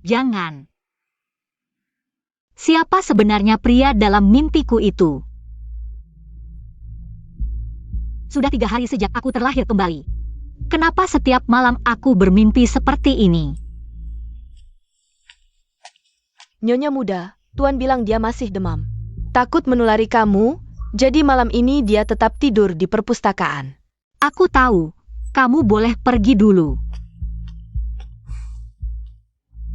Jangan. Siapa sebenarnya pria dalam mimpiku itu? Sudah 3 hari sejak aku terlahir kembali. Kenapa setiap malam aku bermimpi seperti ini? Nyonya muda, Tuan bilang dia masih demam. Takut menulari kamu, jadi malam ini dia tetap tidur di perpustakaan. Aku tahu, kamu boleh pergi dulu.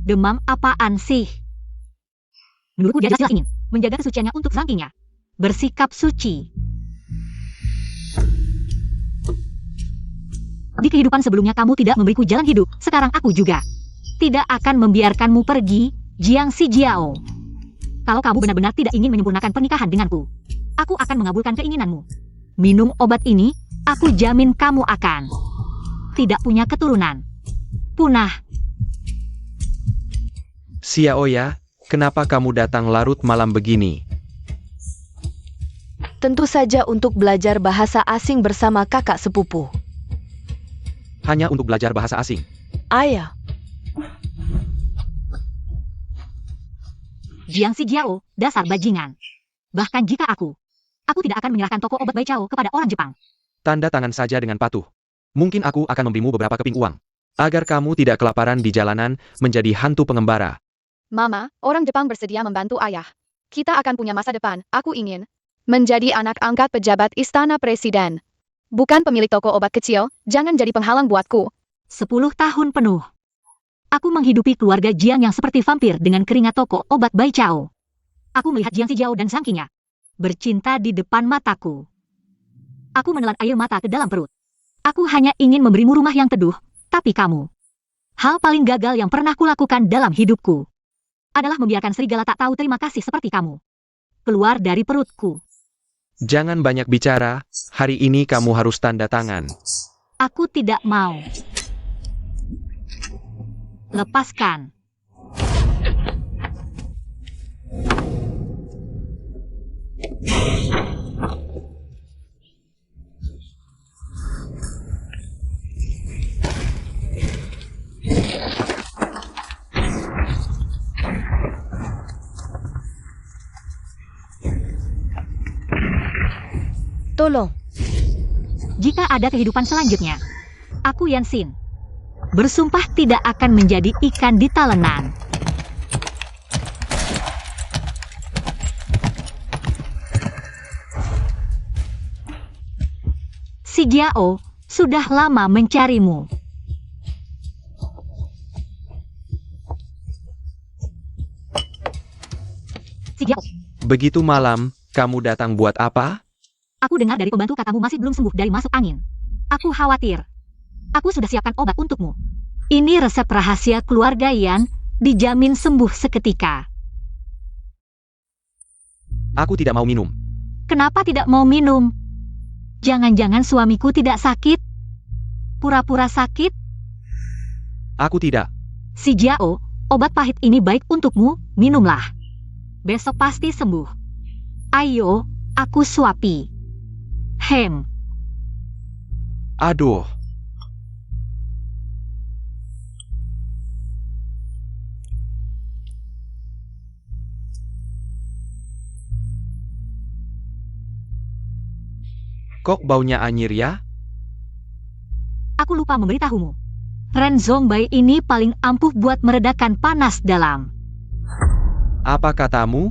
Demam apaan sih? Menurutku dia jelas ingin menjaga kesuciannya untuk Zhangqinya. Bersikap suci. Di kehidupan sebelumnya kamu tidak memberiku jalan hidup, sekarang aku juga tidak akan membiarkanmu pergi, Jiang Si Jiao. Kalau kamu benar-benar tidak ingin menyempurnakan pernikahan denganku, aku akan mengabulkan keinginanmu. Minum obat ini, aku jamin kamu akan tidak punya keturunan. Punah. Xiaoya, kenapa kamu datang larut malam begini? Tentu saja untuk belajar bahasa asing bersama kakak sepupu. Hanya untuk belajar bahasa asing. Ayah, Jiang Si Jiao, dasar bajingan. Bahkan jika aku tidak akan menyerahkan toko obat Baichao kepada orang Jepang. Tanda tangan saja dengan patuh. Mungkin aku akan memberimu beberapa keping uang, agar kamu tidak kelaparan di jalanan menjadi hantu pengembara. Mama, orang Jepang bersedia membantu ayah. Kita akan punya masa depan. Aku ingin menjadi anak angkat pejabat istana presiden. Bukan pemilik toko obat kecil, jangan jadi penghalang buatku. 10 tahun penuh. Aku menghidupi keluarga Jiang yang seperti vampir dengan keringat toko obat Baichao. Aku melihat Jiang Si Jiao dan Zhangqinya bercinta di depan mataku. Aku menelan air mata ke dalam perut. Aku hanya ingin memberimu rumah yang teduh, tapi kamu. Hal paling gagal yang pernah kulakukan dalam hidupku adalah membiarkan serigala tak tahu terima kasih seperti kamu keluar dari perutku. Jangan banyak bicara, hari ini kamu harus tanda tangan. Aku tidak mau. Lepaskan. tolong. Jika ada kehidupan selanjutnya, aku Yanxin bersumpah tidak akan menjadi ikan di talenan. Si Jiao sudah lama mencarimu. Si Jiao, Begitu malam, kamu datang buat apa? aku dengar dari pembantu katamu masih belum sembuh dari masuk angin. Aku khawatir. Aku sudah siapkan obat untukmu. Ini resep rahasia keluarga Yan, dijamin sembuh seketika. Aku tidak mau minum. Kenapa tidak mau minum? Jangan-jangan suamiku tidak sakit? Pura-pura sakit? Aku tidak. Si Jiao, obat pahit ini baik untukmu, minumlah. Besok pasti sembuh. Ayo, aku suapi. Hem. Aduh. Kok baunya anyir ya? Aku lupa memberitahumu. Ren Zhongbai ini paling ampuh buat meredakan panas dalam. Apa katamu?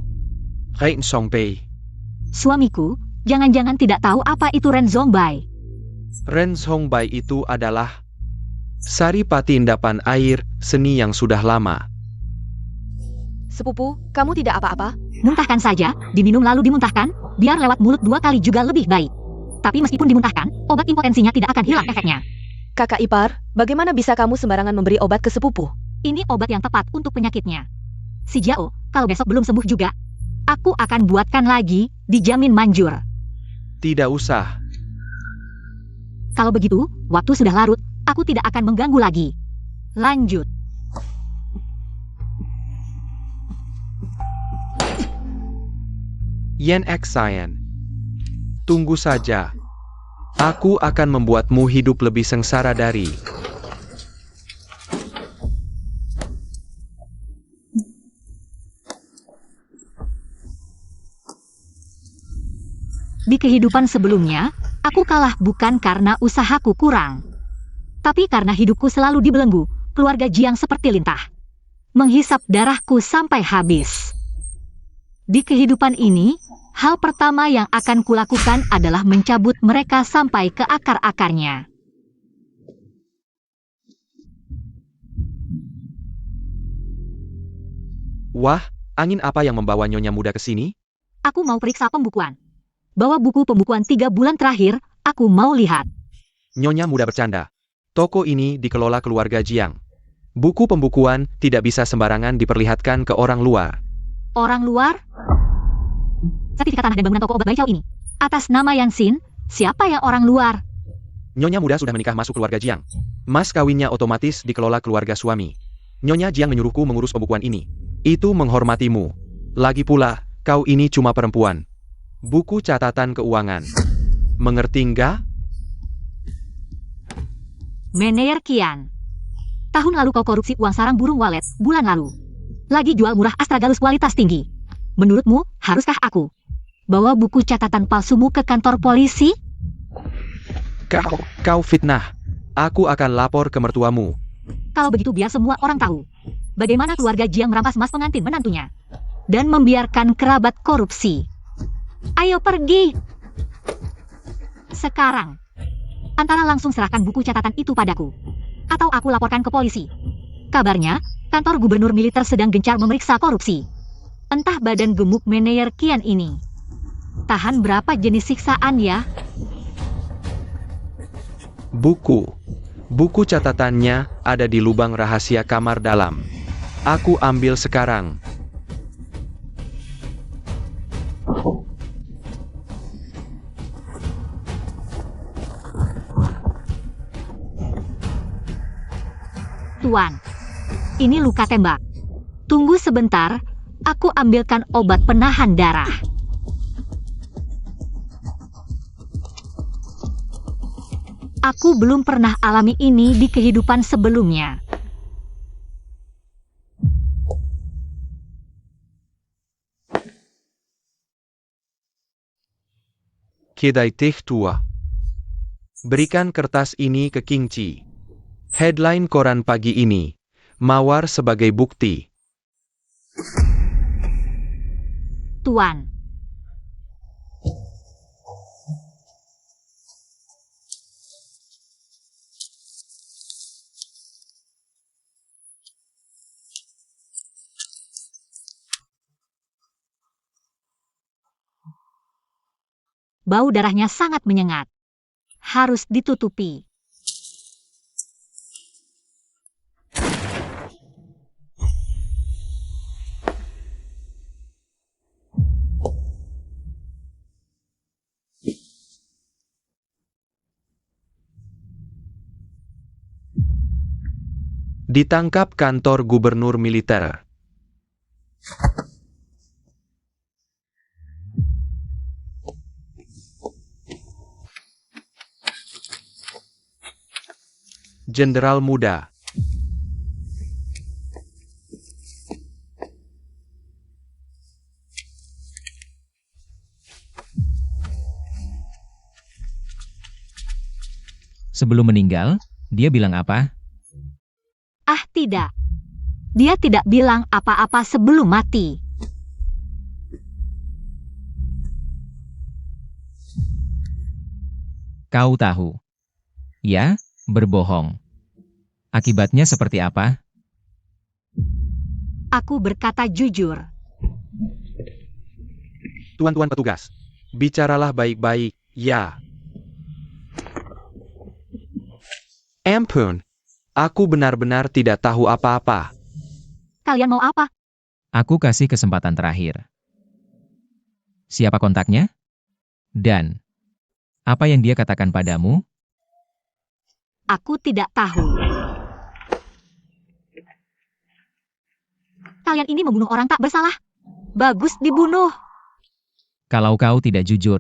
Ren Zhongbai. Suamiku, jangan-jangan tidak tahu apa itu Ren Zhongbai. Ren Zhongbai itu adalah saripati endapan air seni yang sudah lama. Sepupu, kamu tidak apa-apa? Muntahkan saja, diminum lalu dimuntahkan, biar lewat mulut 2 kali juga lebih baik. Tapi meskipun dimuntahkan, obat impotensinya tidak akan hilang efeknya. Kakak ipar, bagaimana bisa kamu sembarangan memberi obat ke sepupu? Ini obat yang tepat untuk penyakitnya. Si Jiao, kalau besok belum sembuh juga, aku akan buatkan lagi, dijamin manjur. Tidak usah. Kalau begitu, waktu sudah larut, aku tidak akan mengganggu lagi. Lanjut. Yan Xian. Tunggu saja. Aku akan membuatmu hidup lebih sengsara dari. Di kehidupan sebelumnya, aku kalah bukan karena usahaku kurang, tapi karena hidupku selalu dibelenggu keluarga Jiang seperti lintah, menghisap darahku sampai habis. Di kehidupan ini, hal pertama yang akan kulakukan adalah mencabut mereka sampai ke akar-akarnya. Wah, angin apa yang membawa Nyonya muda ke sini? Aku mau periksa pembukuan. Bawa buku pembukuan 3 bulan terakhir, aku mau lihat. Nyonya muda bercanda. Toko ini dikelola keluarga Jiang. Buku pembukuan tidak bisa sembarangan diperlihatkan ke orang luar. Orang luar? Sertifikat tanah dan bangunan toko obat Bai Chao ini. Atas nama Yan Xin, siapa yang orang luar? Nyonya muda sudah menikah masuk keluarga Jiang. Mas kawinnya otomatis dikelola keluarga suami. Nyonya Jiang menyuruhku mengurus pembukuan ini. Itu menghormatimu. Lagi pula, kau ini cuma perempuan. Buku catatan keuangan. Mengerti nggak? Meneer Qian. Tahun lalu kau korupsi uang sarang burung walet, bulan lalu. Lagi jual murah astragalus kualitas tinggi. Menurutmu, haruskah aku bawa buku catatan palsumu ke kantor polisi? Kau fitnah. Aku akan lapor ke mertuamu. Kalau begitu biar semua orang tahu bagaimana keluarga Jiang merampas mas pengantin menantunya dan membiarkan kerabat korupsi. Ayo pergi. Sekarang. Antara langsung serahkan buku catatan itu padaku, atau aku laporkan ke polisi. Kabarnya, kantor gubernur militer sedang gencar memeriksa korupsi. Entah badan gemuk Meneer Qian ini tahan berapa jenis siksaan ya? Buku catatannya ada di lubang rahasia kamar dalam. Aku ambil sekarang. Tuan, ini luka tembak. Tunggu sebentar, aku ambilkan obat penahan darah. Aku belum pernah alami ini di kehidupan sebelumnya. Kedai teh tua. Berikan kertas ini ke King Chi. Headline koran pagi ini. Mawar sebagai bukti. Tuan. Bau darahnya sangat menyengat. Harus ditutupi. Ditangkap kantor gubernur militer. Jenderal muda. Sebelum meninggal, dia bilang apa? Ah tidak. Dia tidak bilang apa-apa sebelum mati. Kau tahu. Ya, berbohong. Akibatnya seperti apa? Aku berkata jujur. Tuan-tuan petugas. Bicaralah baik-baik, ya. Ampun. Aku benar-benar tidak tahu apa-apa. Kalian mau apa? Aku kasih kesempatan terakhir. Siapa kontaknya? Dan apa yang dia katakan padamu? Aku tidak tahu. Kalian ini membunuh orang tak bersalah. Bagus dibunuh. Kalau kau tidak jujur,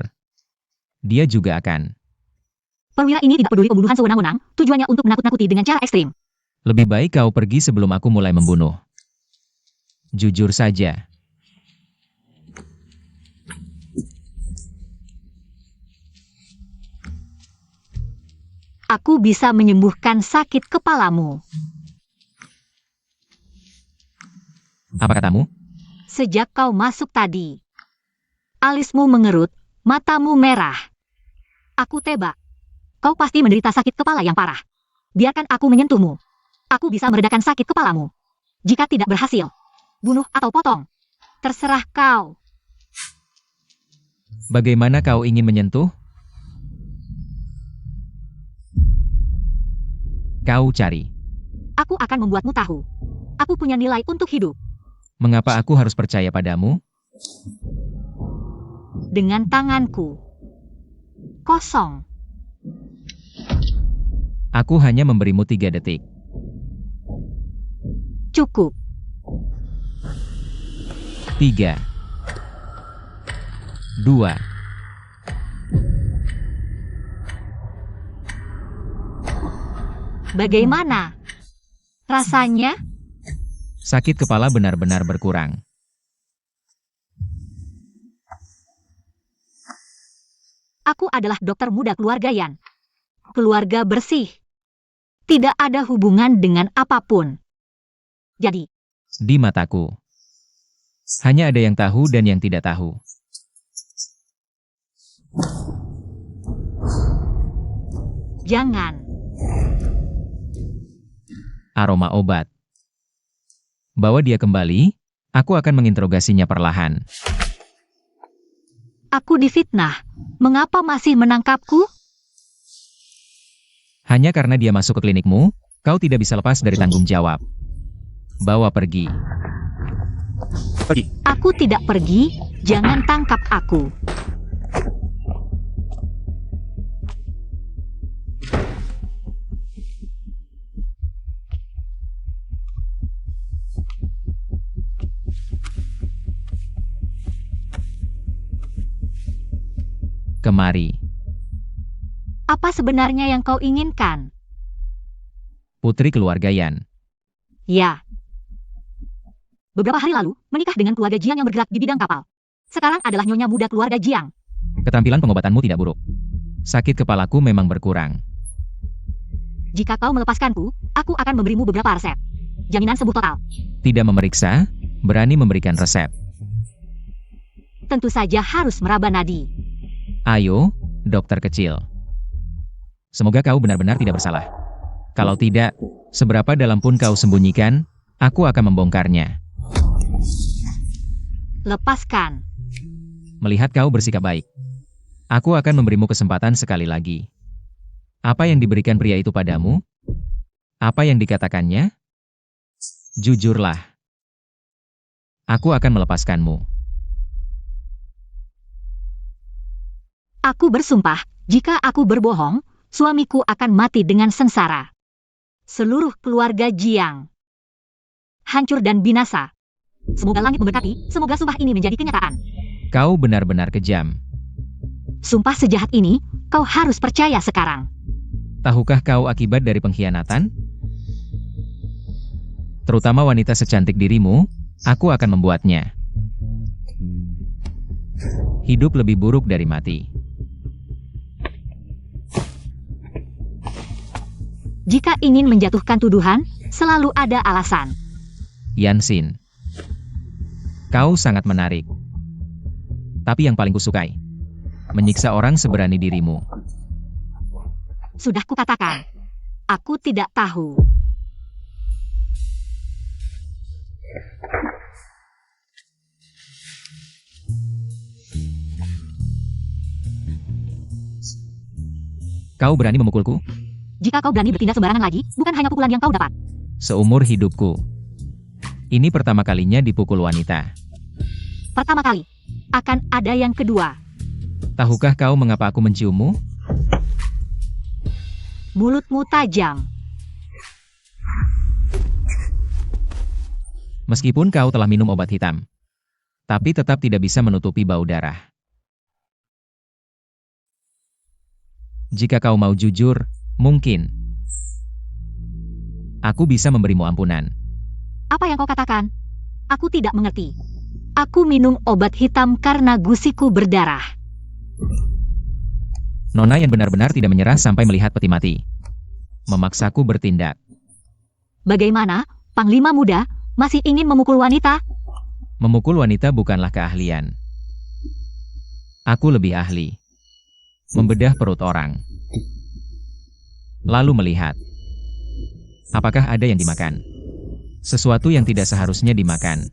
dia juga akan. Perwira ini tidak peduli pembunuhan sewenang-wenang, tujuannya untuk menakut-nakuti dengan cara ekstrim. Lebih baik kau pergi sebelum aku mulai membunuh. Jujur saja. Aku bisa menyembuhkan sakit kepalamu. Apa katamu? Sejak kau masuk tadi, alismu mengerut, matamu merah. Aku tebak, kau pasti menderita sakit kepala yang parah. Biarkan aku menyentuhmu. Aku bisa meredakan sakit kepalamu. Jika tidak berhasil, bunuh atau potong. Terserah kau. Bagaimana kau ingin menyentuh? Kau cari. Aku akan membuatmu tahu. Aku punya nilai untuk hidup. Mengapa aku harus percaya padamu? Dengan tanganku kosong. Aku hanya memberimu 3 detik. Cukup. 3, 2, Bagaimana rasanya? sakit kepala benar-benar berkurang. Aku adalah dokter muda keluarga Yan. Keluarga bersih. Tidak ada hubungan dengan apapun. Jadi, Di mataku, hanya ada yang tahu dan yang tidak tahu. jangan. Aroma obat. Bawa dia kembali, aku akan menginterogasinya perlahan. Aku difitnah. Mengapa masih menangkapku? Hanya karena dia masuk ke klinikmu, kau tidak bisa lepas dari tanggung jawab. Bawa pergi. Pergi. Aku tidak pergi. Jangan tangkap aku. Kemari. Apa sebenarnya yang kau inginkan? Putri keluarga Yan. Ya. Beberapa hari lalu, menikah dengan keluarga Jiang yang bergerak di bidang kapal. Sekarang adalah nyonya muda keluarga Jiang. Keterampilan pengobatanmu tidak buruk. Sakit kepalaku memang berkurang. Jika kau melepaskanku, aku akan memberimu beberapa resep. Jaminan sembuh total. Tidak memeriksa, berani memberikan resep. Tentu saja harus meraba nadi. Ayo, dokter kecil. Semoga kau benar-benar tidak bersalah. Kalau tidak, seberapa dalam pun kau sembunyikan, aku akan membongkarnya. Lepaskan. Melihat kau bersikap baik, aku akan memberimu kesempatan sekali lagi. Apa yang diberikan pria itu padamu? Apa yang dikatakannya? Jujurlah. Aku akan melepaskanmu. Aku bersumpah, jika aku berbohong, suamiku akan mati dengan sengsara. Seluruh keluarga Jiang hancur dan binasa. Semoga langit memberkati, semoga sumpah ini menjadi kenyataan. Kau benar-benar kejam. Sumpah sejahat ini, kau harus percaya sekarang. Tahukah kau akibat dari pengkhianatan? Terutama wanita secantik dirimu, aku akan membuatnya hidup lebih buruk dari mati. Jika ingin menjatuhkan tuduhan, selalu ada alasan. Yansin, kau sangat menarik. Tapi yang paling kusukai, menyiksa orang seberani dirimu. Sudah kukatakan, aku tidak tahu. Kau berani memukulku? Jika kau berani bertindak sembarangan lagi, bukan hanya pukulan yang kau dapat. Seumur hidupku. Ini pertama kalinya dipukul wanita. Pertama kali, akan ada yang kedua. Tahukah kau mengapa aku menciummu? Mulutmu tajam. Meskipun kau telah minum obat hitam, tapi tetap tidak bisa menutupi bau darah. Jika kau mau jujur, mungkin aku bisa memberimu ampunan. Apa yang kau katakan? Aku tidak mengerti. Aku minum obat hitam karena gusiku berdarah. Nona yang benar-benar tidak menyerah sampai melihat peti mati. memaksaku bertindak. Bagaimana, Panglima Muda, masih ingin memukul wanita? Memukul wanita bukanlah keahlian. Aku lebih ahli membedah perut orang, lalu melihat apakah ada yang dimakan, sesuatu yang tidak seharusnya dimakan.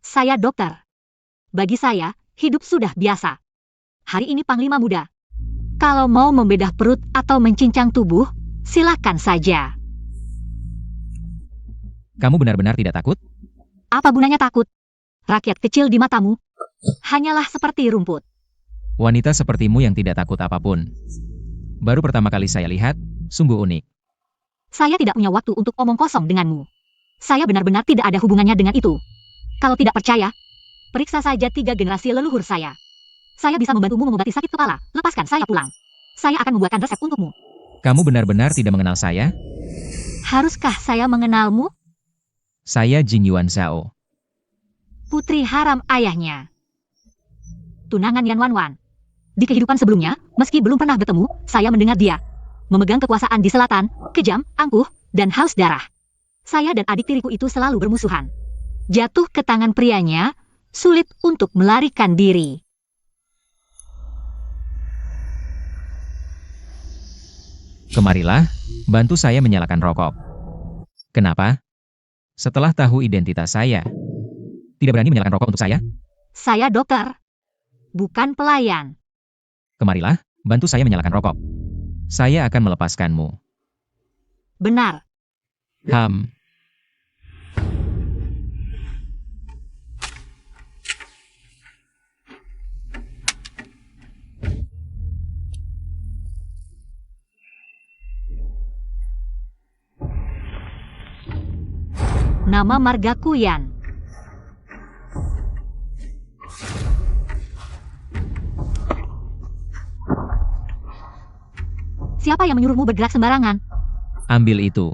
Saya dokter. Bagi saya, hidup sudah biasa. Hari ini Panglima Muda. Kalau mau membedah perut atau mencincang tubuh, silakan saja. Kamu benar-benar tidak takut? Apa gunanya takut? Rakyat kecil di matamu hanyalah seperti rumput. Wanita sepertimu yang tidak takut apapun. Baru pertama kali saya lihat, sungguh unik. Saya tidak punya waktu untuk omong kosong denganmu. Saya benar-benar tidak ada hubungannya dengan itu. Kalau tidak percaya, periksa saja 3 generasi leluhur saya. Saya bisa membantumu mengobati sakit kepala. Lepaskan saya pulang. Saya akan membuatkan resep untukmu. Kamu benar-benar tidak mengenal saya? Haruskah saya mengenalmu? Saya Jing Yuan Zhao. Putri haram ayahnya. Tunangan Yan Wanwan. Di kehidupan sebelumnya, meski belum pernah bertemu, saya mendengar dia memegang kekuasaan di selatan, kejam, angkuh, dan haus darah. Saya dan adik tiriku itu selalu bermusuhan. Jatuh ke tangan prianya, sulit untuk melarikan diri. Kemarilah, bantu saya menyalakan rokok. Kenapa? Setelah tahu identitas saya, tidak berani menyalakan rokok untuk saya? Saya dokter, bukan pelayan. Kemarilah, bantu saya menyalakan rokok. Saya akan melepaskanmu. Benar. Ham. Nama margaku Yan. Siapa yang menyuruhmu bergerak sembarangan? Ambil itu.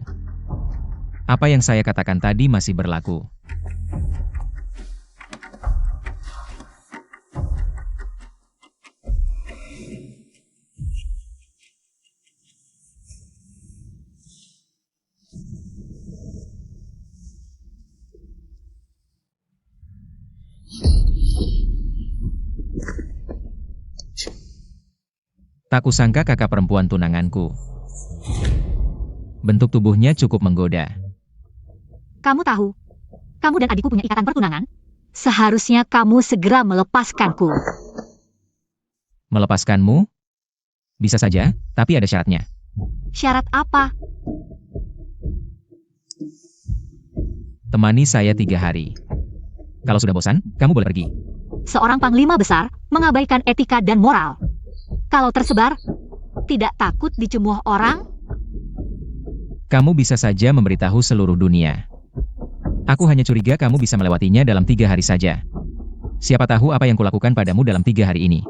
Apa yang saya katakan tadi masih berlaku. Tak kusangka kakak perempuan tunanganku. Bentuk tubuhnya cukup menggoda. Kamu tahu, kamu dan adikku punya ikatan pertunangan. Seharusnya kamu segera melepaskanku. Melepaskanmu? Bisa saja, tapi ada syaratnya. Syarat apa? Temani saya 3 hari. Kalau sudah bosan, kamu boleh pergi. Seorang panglima besar mengabaikan etika dan moral. Kalau tersebar, tidak takut dicemooh orang? Kamu bisa saja memberitahu seluruh dunia. Aku hanya curiga kamu bisa melewatinya dalam 3 hari saja. Siapa tahu apa yang kulakukan padamu dalam 3 hari ini.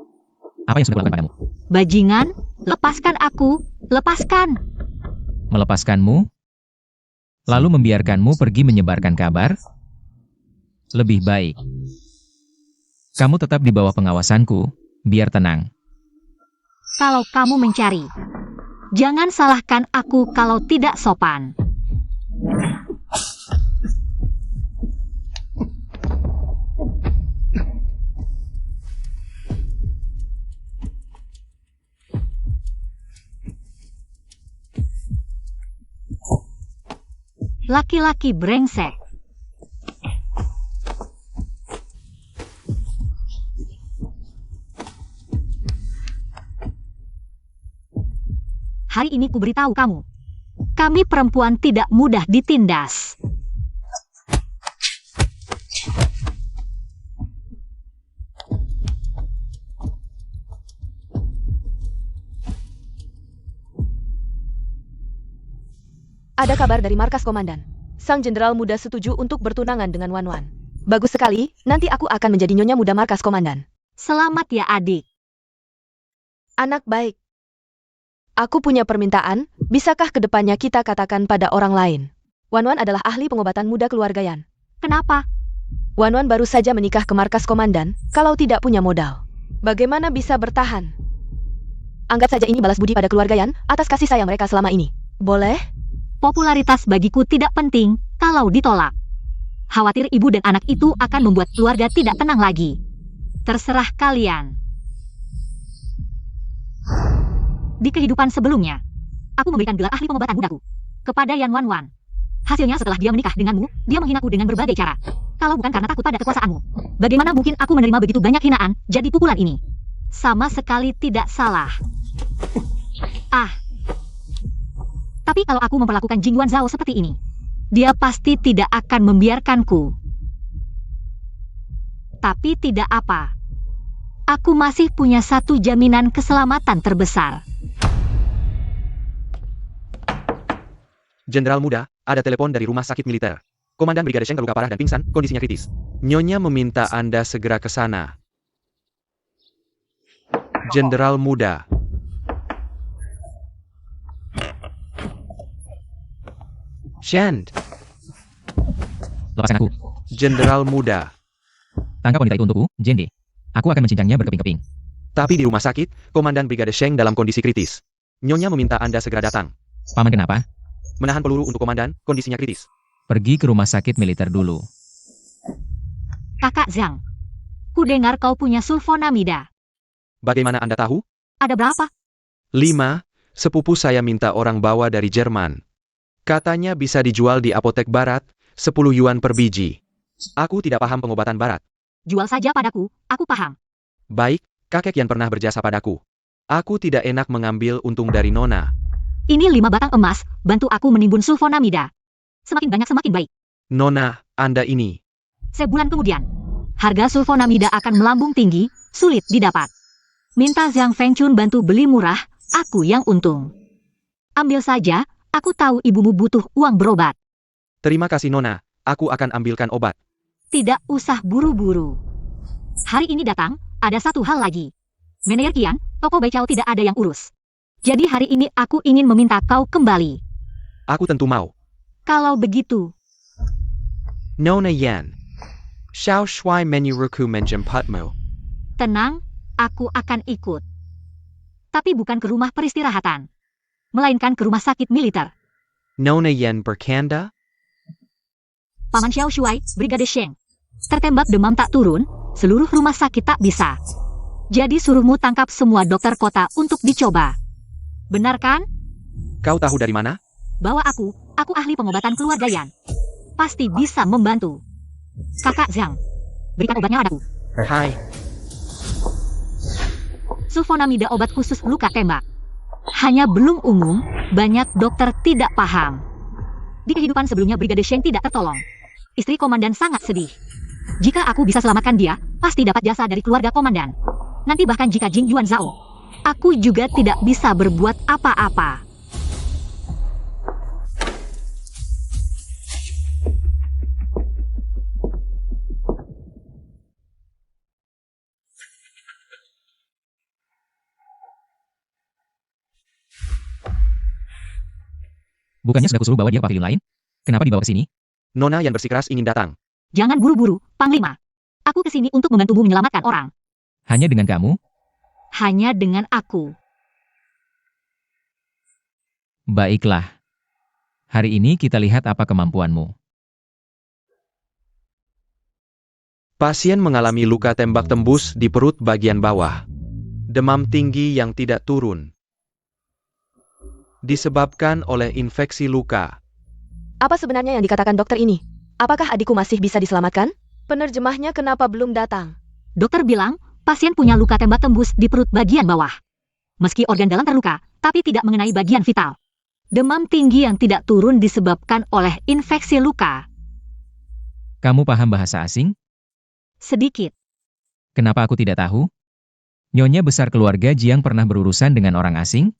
Apa yang sudah kulakukan padamu? Bajingan, lepaskan aku, lepaskan. Melepaskanmu? Lalu membiarkanmu pergi menyebarkan kabar? Lebih baik. Kamu tetap di bawah pengawasanku, biar tenang. Kalau kamu mencari, jangan salahkan aku kalau tidak sopan. Laki-laki brengsek. Hari ini kuberitahu kamu, kami perempuan tidak mudah ditindas. Ada kabar dari markas komandan. Sang jenderal muda setuju untuk bertunangan dengan Wanwan. Bagus sekali, nanti aku akan menjadi nyonya muda markas komandan. Selamat ya adik. Anak baik. Aku punya permintaan, bisakah kedepannya kita katakan pada orang lain? Wanwan adalah ahli pengobatan muda keluarga Yan. Kenapa? Wanwan baru saja menikah ke markas komandan, kalau tidak punya modal. Bagaimana bisa bertahan? Anggap saja ini balas budi pada keluarga Yan atas kasih sayang mereka selama ini. Boleh? Popularitas bagiku tidak penting kalau ditolak. Khawatir ibu dan anak itu akan membuat keluarga tidak tenang lagi. Terserah kalian. Di kehidupan sebelumnya, aku memberikan gelar ahli pengobatan mudaku kepada Yan Wanwan. Hasilnya setelah dia menikah denganmu, dia menghinaku dengan berbagai cara. Kalau bukan karena takut pada kekuasaanmu, bagaimana mungkin aku menerima begitu banyak hinaan jadi pukulan ini? Sama sekali tidak salah. Tapi kalau aku memperlakukan Jingguan Zhao seperti ini, dia pasti tidak akan membiarkanku. Tapi tidak apa. Aku masih punya satu jaminan keselamatan terbesar. Jenderal muda, ada telepon dari rumah sakit militer. Komandan Brigade Sheng terluka parah dan pingsan, kondisinya kritis. Nyonya meminta Anda segera ke sana. Jenderal muda. Shand, Lepaskan aku. Jenderal muda. Tangkap wanita itu untukku, Jende. Aku akan mencincangnya berkeping-keping. Tapi di rumah sakit, Komandan Brigade Sheng dalam kondisi kritis. Nyonya meminta Anda segera datang. Paman kenapa? Menahan peluru untuk komandan, kondisinya kritis. Pergi ke rumah sakit militer dulu. Kakak Zhang, ku dengar kau punya sulfonamida. Bagaimana Anda tahu? Ada berapa? 5, sepupu saya minta orang bawa dari Jerman. Katanya bisa dijual di apotek barat, 10 yuan per biji. Aku tidak paham pengobatan barat. Jual saja padaku, aku paham. Baik, kakek yang pernah berjasa padaku. Aku tidak enak mengambil untung dari Nona. Ini 5 batang emas, bantu aku menimbun sulfonamida. Semakin banyak semakin baik. Nona, Anda ini. Sebulan kemudian, harga sulfonamida akan melambung tinggi, sulit didapat. Minta Zhang Fengchun bantu beli murah, aku yang untung. Ambil saja, aku tahu ibumu butuh uang berobat. Terima kasih Nona, aku akan ambilkan obat. Tidak usah buru-buru. Hari ini datang, ada satu hal lagi. Manajer Kian, toko Baichao tidak ada yang urus. Jadi hari ini aku ingin meminta kau kembali. Aku tentu mau. Kalau begitu, Nona Yan. Xiao Shui Menyuruhku menjemputmu. tenang, aku akan ikut. Tapi bukan ke rumah peristirahatan, melainkan ke rumah sakit militer. Nona Yan bercanda? Paman Xiao Shuai, Brigade Sheng. Tertembak demam tak turun, seluruh rumah sakit tak bisa. Jadi suruhmu tangkap semua dokter kota untuk dicoba. Benar kan? Kau tahu dari mana? Bawa aku ahli pengobatan keluarga Yan. Pasti bisa membantu. Kakak Zhang, berikan obatnya padaku. Hai. Sulfonamida obat khusus luka tembak. Hanya belum umum, banyak dokter tidak paham. Di kehidupan sebelumnya Brigade Sheng tidak tertolong. Istri komandan sangat sedih. Jika aku bisa selamatkan dia, pasti dapat jasa dari keluarga komandan. Nanti bahkan jika Jing Yuan Zhao, aku juga tidak bisa berbuat apa-apa. Bukannya sudah kusuruh bawa dia ke pavilion lain? Kenapa dibawa ke sini? Nona yang bersikeras ingin datang. Jangan buru-buru, Panglima. Aku kesini untuk membantumu menyelamatkan orang. Hanya dengan kamu? Hanya dengan aku. Baiklah. Hari ini kita lihat apa kemampuanmu. Pasien mengalami luka tembak tembus di perut bagian bawah. Demam tinggi yang tidak turun. Disebabkan oleh infeksi luka. Apa sebenarnya yang dikatakan dokter ini? Apakah adikku masih bisa diselamatkan? Penerjemahnya kenapa belum datang? Dokter bilang, pasien punya luka tembak tembus di perut bagian bawah. Meski organ dalam terluka, tapi tidak mengenai bagian vital. Demam tinggi yang tidak turun disebabkan oleh infeksi luka. Kamu paham bahasa asing? Sedikit. Kenapa aku tidak tahu? Nyonya besar keluarga Jiang pernah berurusan dengan orang asing?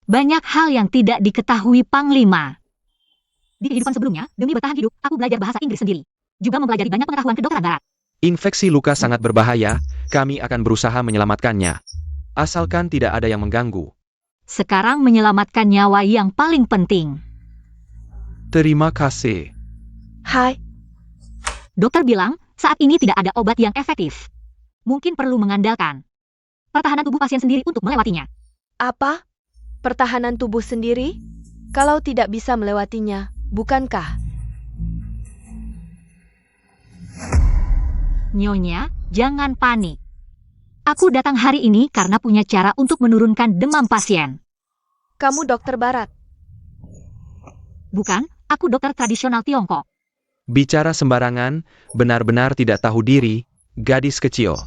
Banyak hal yang tidak diketahui Panglima. Di kehidupan sebelumnya, demi bertahan hidup, aku belajar bahasa Inggris sendiri. Juga mempelajari banyak pengetahuan kedokteran barat. Infeksi luka sangat berbahaya, kami akan berusaha menyelamatkannya. Asalkan tidak ada yang mengganggu. Sekarang menyelamatkan nyawa yang paling penting. Terima kasih. Hai, Dokter bilang, saat ini tidak ada obat yang efektif. Mungkin perlu mengandalkan pertahanan tubuh pasien sendiri untuk melewatinya. Apa? Pertahanan tubuh sendiri? Kalau tidak bisa melewatinya, bukankah? Nyonya, jangan panik. Aku datang hari ini karena punya cara untuk menurunkan demam pasien. Kamu dokter barat. Bukan, aku dokter tradisional Tiongkok. Bicara sembarangan, benar-benar tidak tahu diri, gadis kecil.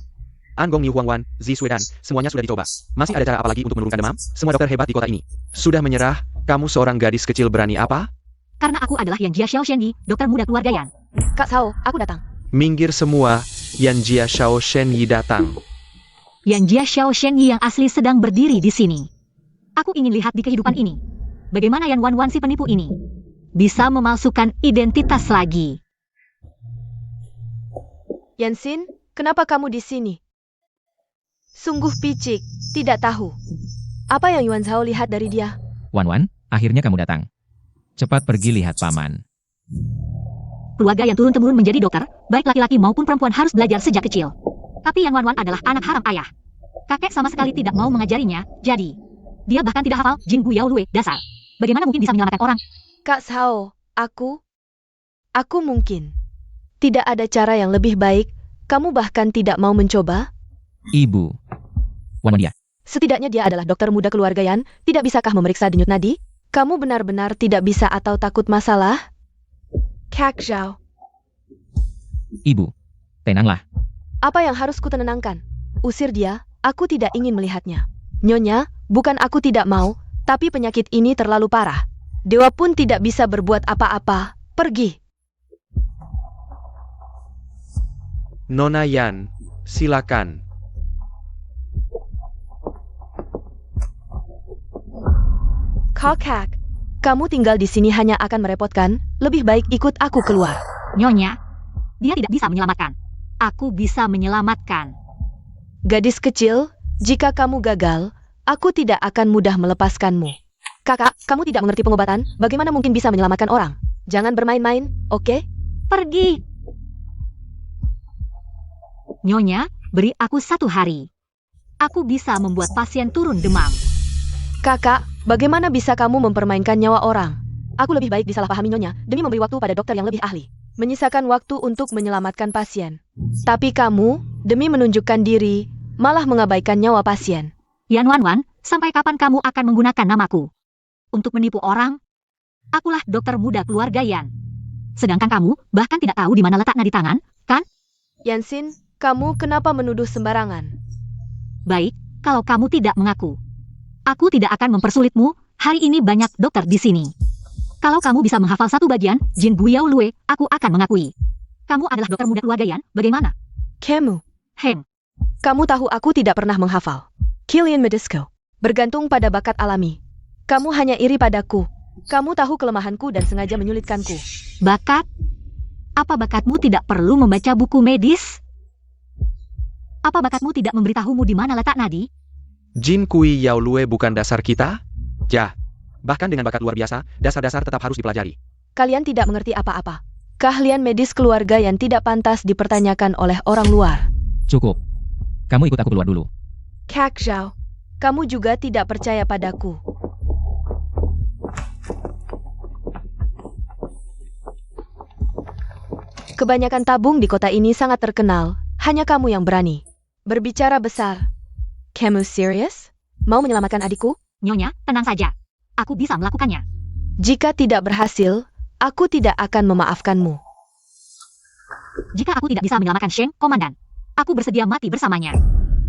Angong Niu Huangwan, Zi Suedan, semuanya sudah dicoba. Masih ada cara apa lagi untuk menurunkan demam? Semua dokter hebat di kota ini sudah menyerah. Kamu seorang gadis kecil berani apa? Karena aku adalah Yan Jia Xiao Shenyi, dokter muda keluarga Yan. Kak Sao, aku datang. Minggir semua, Yan Jia Xiao Shenyi datang. Yan Jia Xiao Shenyi yang asli sedang berdiri di sini. Aku ingin lihat di kehidupan ini. Bagaimana Yan Wanwan si penipu ini bisa memalsukan identitas lagi. Yansin, kenapa kamu di sini? Sungguh picik, tidak tahu. Apa yang Yuan Zhao lihat dari dia? Wan, akhirnya kamu datang. Cepat pergi lihat paman. Keluarga yang turun-temurun menjadi dokter, baik laki-laki maupun perempuan harus belajar sejak kecil. Tapi Yan Wanwan adalah anak haram ayah. Kakek sama sekali tidak mau mengajarinya, jadi dia bahkan tidak hafal Jin Bu Yao Lue dasar. Bagaimana mungkin bisa menyelamatkan orang? Kak Sao, aku mungkin. Tidak ada cara yang lebih baik, kamu bahkan tidak mau mencoba? Ibu. Wan dia. Setidaknya dia adalah dokter muda keluarga Yan, tidak bisakah memeriksa denyut nadi? Kamu benar-benar tidak bisa atau takut masalah? Kak Zhao, Ibu. Tenanglah. apa yang harus kutenangkan? Usir dia, aku tidak ingin melihatnya. Nyonya, bukan aku tidak mau, tapi penyakit ini terlalu parah. Dewa pun tidak bisa berbuat apa-apa. Pergi. Nona Yan, silakan. Kakak, kamu tinggal di sini hanya akan merepotkan, lebih baik ikut aku keluar. Nyonya, dia tidak bisa menyelamatkan. Aku bisa menyelamatkan. Gadis kecil, jika kamu gagal, aku tidak akan mudah melepaskanmu. Kakak, kamu tidak mengerti pengobatan, bagaimana mungkin bisa menyelamatkan orang? Jangan bermain-main, oke? Pergi. Nyonya, beri aku 1 hari. Aku bisa membuat pasien turun demam. Kakak, bagaimana bisa kamu mempermainkan nyawa orang? Aku lebih baik disalahpahami Nyonya demi memberi waktu pada dokter yang lebih ahli. Menyisakan waktu untuk menyelamatkan pasien. Tapi kamu, demi menunjukkan diri, malah mengabaikan nyawa pasien. Yan Wanwan, sampai kapan kamu akan menggunakan namaku? Untuk menipu orang? Akulah dokter muda keluarga Yan. Sedangkan kamu bahkan tidak tahu di mana letak nadi tangan, kan? Yansin, kamu kenapa menuduh sembarangan? Baik, kalau kamu tidak mengaku. Aku tidak akan mempersulitmu, hari ini banyak dokter di sini. Kalau kamu bisa menghafal 1 bagian, Jin Bu Yao Lue, aku akan mengakui. Kamu adalah dokter muda keluarga Yan, bagaimana? Kamu. Kamu tahu aku tidak pernah menghafal. Kilian Medisco. Bergantung pada bakat alami. Kamu hanya iri padaku. Kamu tahu kelemahanku dan sengaja menyulitkanku. Bakat? Apa bakatmu tidak perlu membaca buku medis? Apa bakatmu tidak memberitahumu di mana letak nadi? Jin Kui Yao Lue bukan dasar kita? Ya. Bahkan dengan bakat luar biasa, dasar-dasar tetap harus dipelajari. Kalian tidak mengerti apa-apa. Keahlian medis keluarga yang tidak pantas dipertanyakan oleh orang luar. Cukup. Kamu ikut aku keluar dulu. Kak Zhao, kamu juga tidak percaya padaku. Kebanyakan tabung di kota ini sangat terkenal. Hanya kamu yang berani. Berbicara besar. Kamu serius? Mau menyelamatkan adikku? Nyonya, tenang saja. Aku bisa melakukannya. Jika tidak berhasil, aku tidak akan memaafkanmu. Jika aku tidak bisa menyelamatkan Sheng, Komandan, aku bersedia mati bersamanya.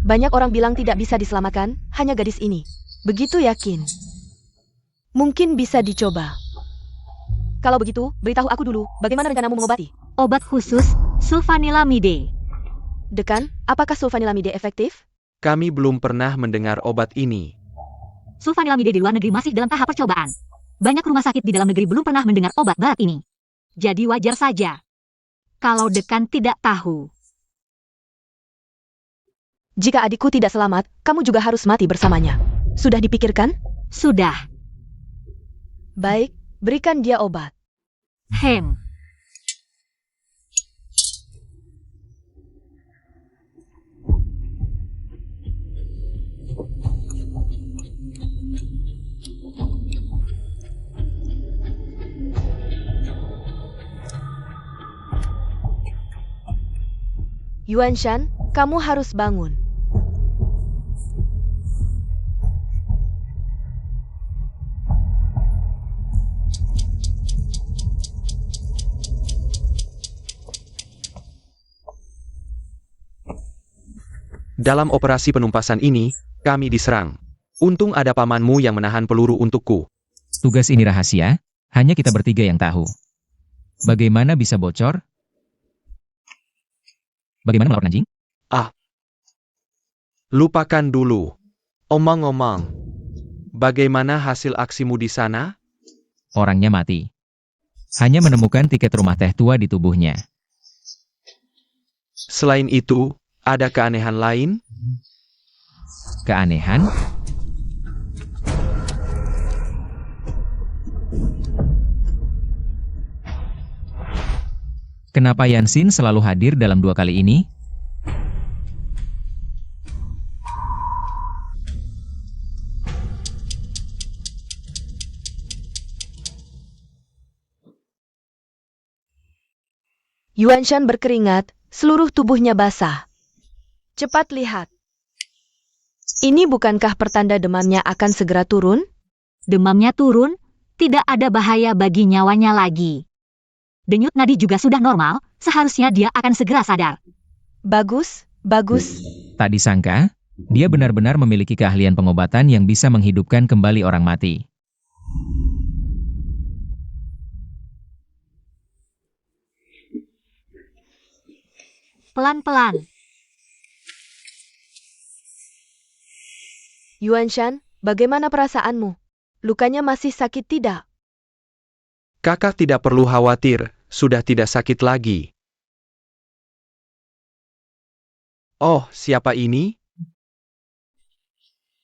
Banyak orang bilang tidak bisa diselamatkan, hanya gadis ini. Begitu yakin. Mungkin bisa dicoba. Kalau begitu, beritahu aku dulu, bagaimana rencanamu mengobati? Obat khusus, sulfanilamide. Dekan, apakah sulfanilamide efektif? Kami belum pernah mendengar obat ini. Sulfanilamide di luar negeri masih dalam tahap percobaan. Banyak rumah sakit di dalam negeri belum pernah mendengar obat barat ini. Jadi wajar saja kalau dekan tidak tahu. Jika adikku tidak selamat, kamu juga harus mati bersamanya. Sudah dipikirkan? Sudah. Baik, berikan dia obat. Yuan Shan, kamu harus bangun. Dalam operasi penumpasan ini, kami diserang. Untung ada pamanmu yang menahan peluru untukku. Tugas ini rahasia, hanya kita bertiga yang tahu. Bagaimana bisa bocor? Bagaimana melawan anjing? Lupakan dulu. Omong-omong. Bagaimana hasil aksimu di sana? Orangnya mati. Hanya menemukan tiket rumah teh tua di tubuhnya. Selain itu, ada keanehan lain? Keanehan? Kenapa Yansin selalu hadir dalam 2 kali ini? Yuan Shan berkeringat, seluruh tubuhnya basah. Cepat lihat. Ini bukankah pertanda demamnya akan segera turun? Demamnya turun, tidak ada bahaya bagi nyawanya lagi. Denyut nadi juga sudah normal, seharusnya dia akan segera sadar. Bagus, bagus. Tak disangka, dia benar-benar memiliki keahlian pengobatan yang bisa menghidupkan kembali orang mati. Pelan-pelan. Yuan Shan, bagaimana perasaanmu? Lukanya masih sakit tidak? Kakak tidak perlu khawatir, sudah tidak sakit lagi. Oh, siapa ini?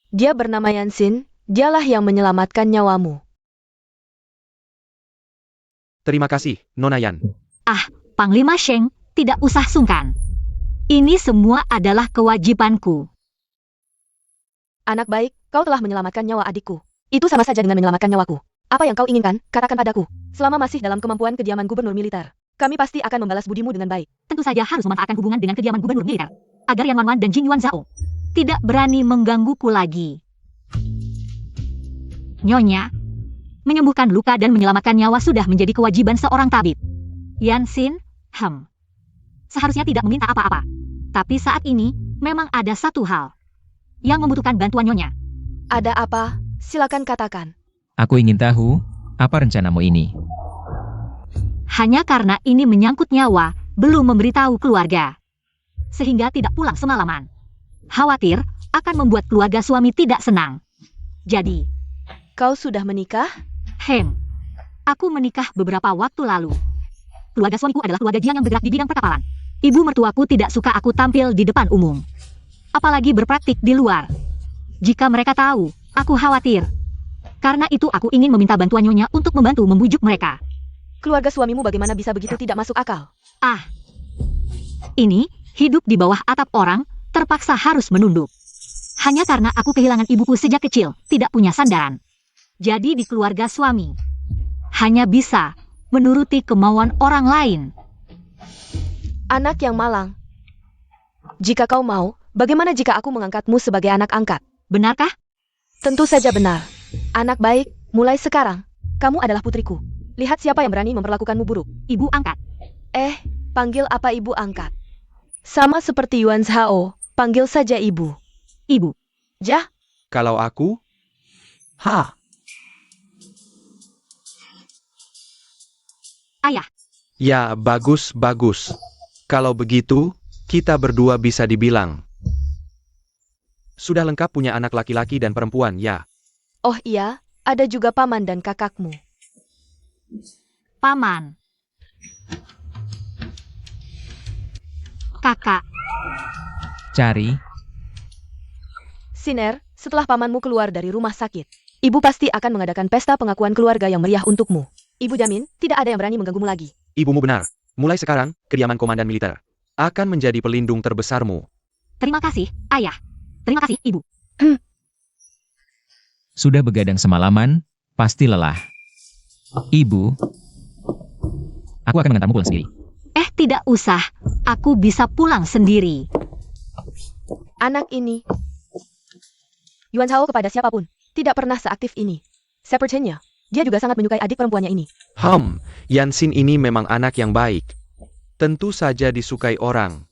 Dia bernama Yansin, dialah yang menyelamatkan nyawamu. Terima kasih, Nona Yan. Panglima Sheng, tidak usah sungkan. Ini semua adalah kewajibanku. Anak baik, kau telah menyelamatkan nyawa adikku. Itu sama saja dengan menyelamatkan nyawaku. Apa yang kau inginkan, katakan padaku. Selama masih dalam kemampuan kediaman gubernur militer, kami pasti akan membalas budimu dengan baik. Tentu saja harus memanfaatkan hubungan dengan kediaman gubernur militer, agar Yan Wanwan dan Jing Yuan Zhao tidak berani menggangguku lagi. Nyonya, menyembuhkan luka dan menyelamatkan nyawa sudah menjadi kewajiban seorang tabib. Yansin, seharusnya tidak meminta apa-apa. Tapi saat ini, memang ada satu hal yang membutuhkan bantuan Nyonya. Ada apa? Silakan katakan. Aku ingin tahu, apa rencanamu ini? Hanya karena ini menyangkut nyawa, belum memberitahu keluarga. Sehingga tidak pulang semalaman. Khawatir, akan membuat keluarga suami tidak senang. Jadi, Kau sudah menikah? Aku menikah beberapa waktu lalu. Keluarga suamiku adalah keluarga Jiang yang bergerak di bidang perkapalan. Ibu mertuaku tidak suka aku tampil di depan umum. Apalagi berpraktik di luar. Jika mereka tahu, aku khawatir. Karena itu aku ingin meminta bantuan Nyonya untuk membantu membujuk mereka. Keluarga suamimu bagaimana bisa begitu tidak masuk akal? Ini, hidup di bawah atap orang, terpaksa harus menunduk. Hanya karena aku kehilangan ibuku sejak kecil, tidak punya sandaran. Jadi di keluarga suami, hanya bisa menuruti kemauan orang lain. Anak yang malang. Jika kau mau, bagaimana jika aku mengangkatmu sebagai anak angkat? Benarkah? Tentu saja benar. Anak baik, mulai sekarang, kamu adalah putriku. Lihat siapa yang berani memperlakukanmu buruk. Ibu angkat. Panggil apa ibu angkat? Sama seperti Yuan Zhao, panggil saja ibu. Ibu. Jah, Kalau aku? Ayah. Ya, bagus. Kalau begitu, kita berdua bisa dibilang sudah lengkap punya anak laki-laki dan perempuan, ya. oh iya, ada juga paman dan kakakmu. Paman. Kakak. Cari, Siner, setelah pamanmu keluar dari rumah sakit, ibu pasti akan mengadakan pesta pengakuan keluarga yang meriah untukmu. Ibu jamin, tidak ada yang berani mengganggumu lagi. Ibumu benar. Mulai sekarang, kediaman komandan militer akan menjadi pelindung terbesarmu. Terima kasih, Ayah. Terima kasih, Ibu. Sudah begadang semalaman, pasti lelah. Ibu, aku akan mengantarmu pulang sendiri. Tidak usah. Aku bisa pulang sendiri. Anak ini. Yuan Chao kepada siapapun, tidak pernah seaktif ini. Sepertinya, dia juga sangat menyukai adik perempuannya ini. Yansin ini memang anak yang baik. Tentu saja disukai orang.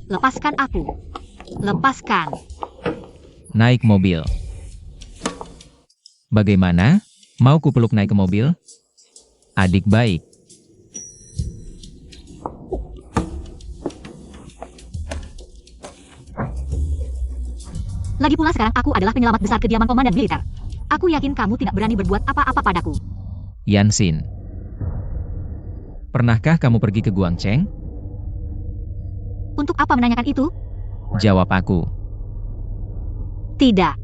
Lepaskan aku. Lepaskan. Naik mobil. Bagaimana? Mau kupeluk naik ke mobil? Adik baik. Lagi pula sekarang aku adalah penyelamat besar kediaman komandan militer. Aku yakin kamu tidak berani berbuat apa-apa padaku. Yansin. Pernahkah kamu pergi ke Guangcheng? Untuk apa menanyakan itu? Jawab aku. Tidak.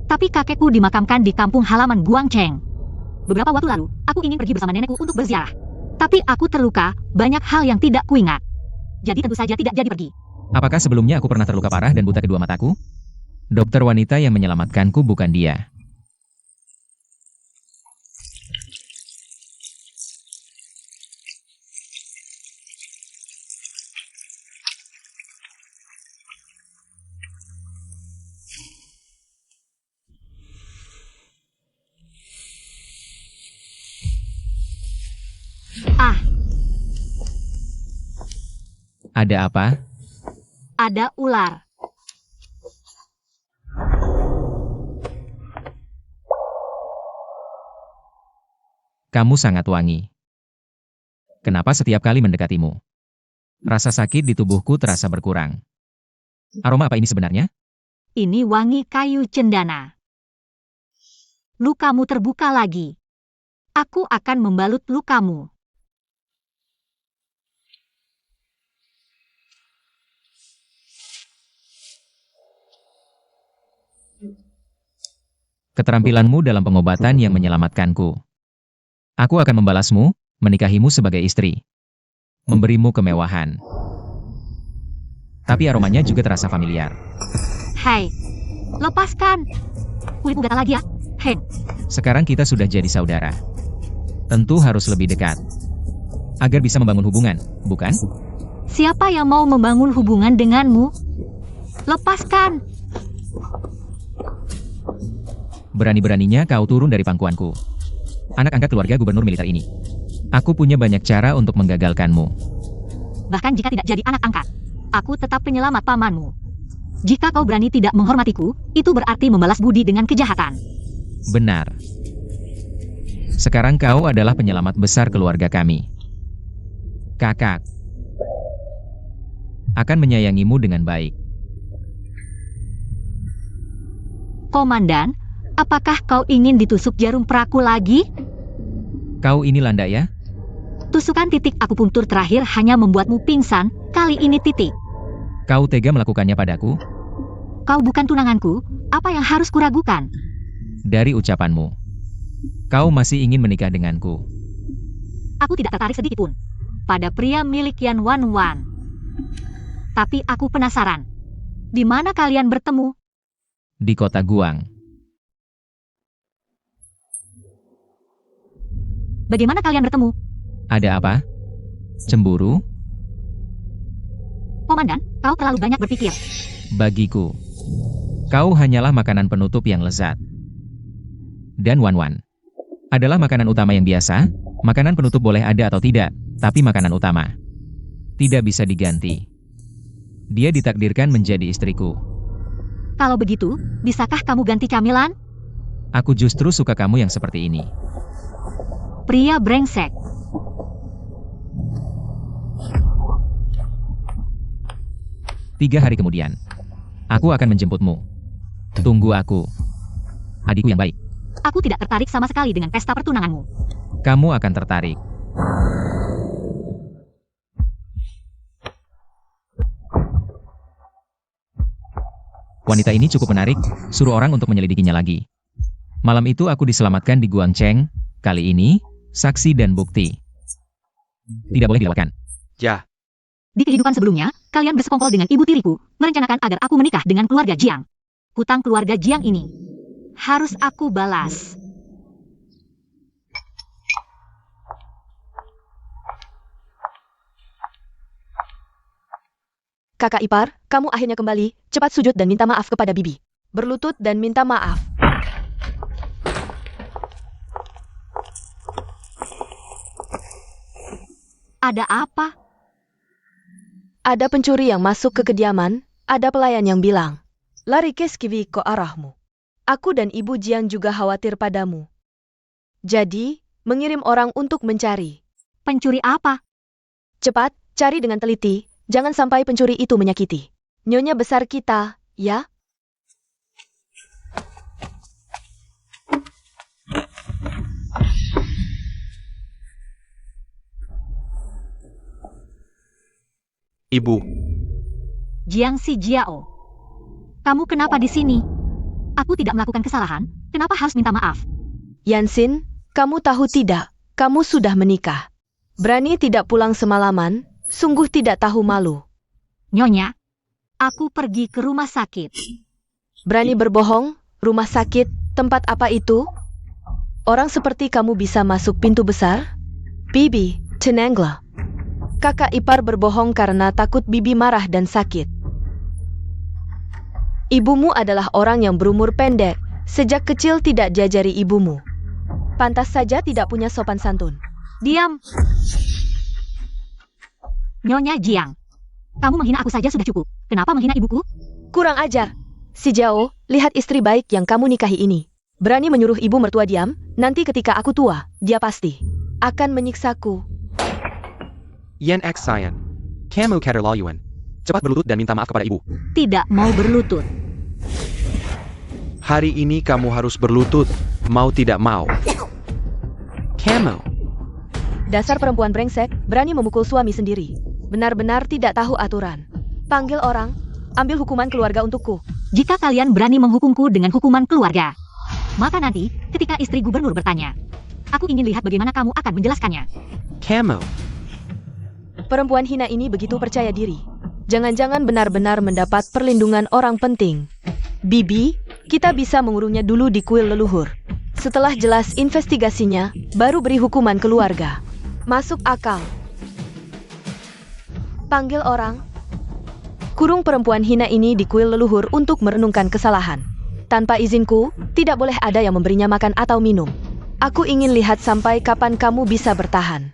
Tapi kakekku dimakamkan di kampung halaman Guangcheng. Beberapa waktu lalu, aku ingin pergi bersama nenekku untuk berziarah. Tapi aku terluka, banyak hal yang tidak kuingat. Jadi tentu saja tidak jadi pergi. Apakah sebelumnya aku pernah terluka parah dan buta kedua mataku? Dokter wanita yang menyelamatkanku bukan dia. Ada apa? Ada ular. Kamu sangat wangi. Kenapa setiap kali mendekatimu? Rasa sakit di tubuhku terasa berkurang. Aroma apa ini sebenarnya? Ini wangi kayu cendana. Lukamu terbuka lagi. Aku akan membalut lukamu. Keterampilanmu dalam pengobatan yang menyelamatkanku. Aku akan membalasmu, menikahimu sebagai istri. Memberimu kemewahan. Tapi aromanya juga terasa familiar. Hai, lepaskan. Kulitmu gatal lagi ya? Hei, Sekarang kita sudah jadi saudara. Tentu harus lebih dekat. Agar bisa membangun hubungan, bukan? siapa yang mau membangun hubungan denganmu? Lepaskan. Berani-beraninya kau turun dari pangkuanku. Anak angkat keluarga gubernur militer ini. Aku punya banyak cara untuk menggagalkanmu. Bahkan jika tidak jadi anak angkat, aku tetap penyelamat pamanmu. Jika kau berani tidak menghormatiku, itu berarti membalas budi dengan kejahatan. Benar. Sekarang kau adalah penyelamat besar keluarga kami. Kakak akan menyayangimu dengan baik. Komandan, apakah kau ingin ditusuk jarum peraku lagi? Kau ini landak ya? Tusukan titik akupunktur terakhir hanya membuatmu pingsan, kali ini titik. Kau tega melakukannya padaku? Kau bukan tunanganku, apa yang harus kuragukan? Dari ucapanmu, kau masih ingin menikah denganku. Aku tidak tertarik sedikit pun pada pria milik Yan Wan Wan. Tapi aku penasaran, di mana kalian bertemu? Di kota Guang. Bagaimana kalian bertemu? Ada apa? Cemburu? Komandan, kau terlalu banyak berpikir. Bagiku, kau hanyalah makanan penutup yang lezat. Dan Wan Wan adalah makanan utama yang biasa. Makanan penutup boleh ada atau tidak, tapi makanan utama tidak bisa diganti. Dia ditakdirkan menjadi istriku. Kalau begitu, bisakah kamu ganti camilan? Aku justru suka kamu yang seperti ini. Pria brengsek. Tiga hari kemudian, aku akan menjemputmu. Tunggu aku. Adikku yang baik. Aku tidak tertarik sama sekali dengan pesta pertunanganmu. Kamu akan tertarik. Wanita ini cukup menarik, suruh orang untuk menyelidikinya lagi. Malam itu aku diselamatkan di Guangcheng. Kali ini, saksi dan bukti tidak boleh dilewatkan. Ya, Di kehidupan sebelumnya, Kalian bersekongkol dengan ibu tiriku, merencanakan agar aku menikah dengan keluarga Jiang. Hutang keluarga Jiang ini harus aku balas. Kakak ipar, kamu akhirnya kembali. Cepat sujud dan minta maaf kepada bibi. Berlutut dan minta maaf. Ada apa? Ada pencuri yang masuk ke kediaman. Ada pelayan yang bilang, lari ke skiwi ke arahmu. Aku dan ibu Jiang juga khawatir padamu. Jadi, mengirim orang untuk mencari. Pencuri apa? Cepat, cari dengan teliti. Jangan sampai pencuri itu menyakiti nyonya besar kita, ya? Ibu, Jiang Si Jiao. Kamu kenapa di sini? Aku tidak melakukan kesalahan, kenapa harus minta maaf? Yansin, kamu tahu tidak, kamu sudah menikah. Berani tidak pulang semalaman, sungguh tidak tahu malu. Nyonya, aku pergi ke rumah sakit. Berani berbohong, rumah sakit, tempat apa itu? Orang seperti kamu bisa masuk pintu besar? Bibi, tenanglah. Kakak ipar berbohong karena takut bibi marah dan sakit. Ibumu adalah orang yang berumur pendek, sejak kecil tidak diajari ibumu. Pantas saja tidak punya sopan santun. Diam. Nyonya Jiang, kamu menghina aku saja sudah cukup. Kenapa menghina ibuku? Kurang ajar. Si Jiao, lihat istri baik yang kamu nikahi ini. Berani menyuruh ibu mertua diam, nanti ketika aku tua, dia pasti akan menyiksaku. Yan X Sayan. Kamu keterlaluan. Cepat berlutut dan minta maaf kepada ibu. Tidak mau berlutut. Hari ini kamu harus berlutut, mau tidak mau. Kamu. Dasar perempuan brengsek, berani memukul suami sendiri. Benar-benar tidak tahu aturan. Panggil orang, ambil hukuman keluarga untukku. Jika kalian berani menghukumku dengan hukuman keluarga, maka nanti ketika istri gubernur bertanya, aku ingin lihat bagaimana kamu akan menjelaskannya. Kamu. Perempuan hina ini begitu percaya diri. Jangan-jangan benar-benar mendapat perlindungan orang penting. Bibi, kita bisa mengurungnya dulu di kuil leluhur. Setelah jelas investigasinya, baru beri hukuman keluarga. Masuk akal. Panggil orang. Kurung perempuan hina ini di kuil leluhur untuk merenungkan kesalahan. Tanpa izinku, tidak boleh ada yang memberinya makan atau minum. Aku ingin lihat sampai kapan kamu bisa bertahan.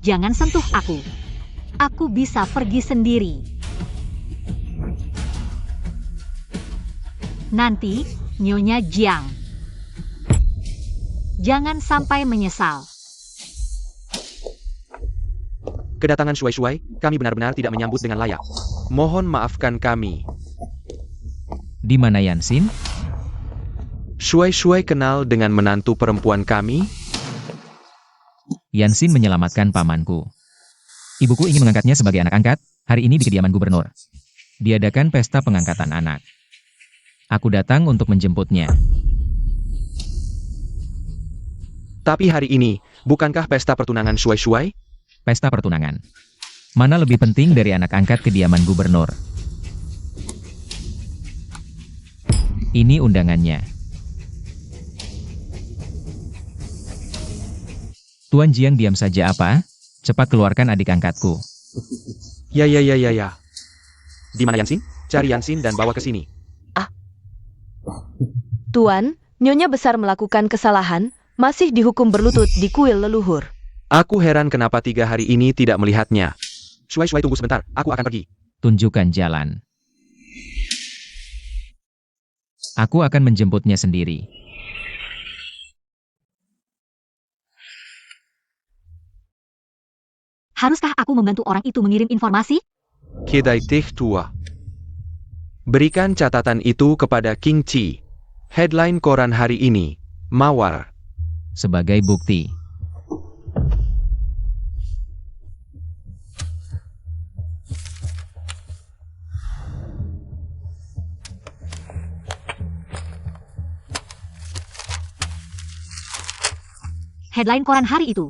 Jangan sentuh aku. Aku bisa pergi sendiri. Nanti, Nyonya Jiang. Jangan sampai menyesal. Kedatangan Shuai-Shuai, kami benar-benar tidak menyambut dengan layak. Mohon maafkan kami. Di mana Yansin? Shuai-Shuai kenal dengan menantu perempuan kami? Yansin menyelamatkan pamanku. Ibuku ingin mengangkatnya sebagai anak angkat, hari ini di kediaman gubernur. Diadakan pesta pengangkatan anak. Aku datang untuk menjemputnya. Tapi hari ini, bukankah pesta pertunangan Shuai-Shuai? Pesta pertunangan. Mana lebih penting dari anak angkat kediaman gubernur? Ini undangannya. Tuan Jiang diam saja apa? Cepat keluarkan adik angkatku. Ya. Di mana Yansin? Cari Yansin dan bawa ke sini. Tuan, Nyonya besar melakukan kesalahan, masih dihukum berlutut di kuil leluhur. Aku heran kenapa 3 hari ini tidak melihatnya. Shuai-Shuai tunggu sebentar, aku akan pergi. Tunjukkan jalan. Aku akan menjemputnya sendiri. Haruskah aku membantu orang itu mengirim informasi? Kedai teh tua. Berikan catatan itu kepada King Chi. Headline koran hari ini, Mawar. Sebagai bukti. Headline koran hari itu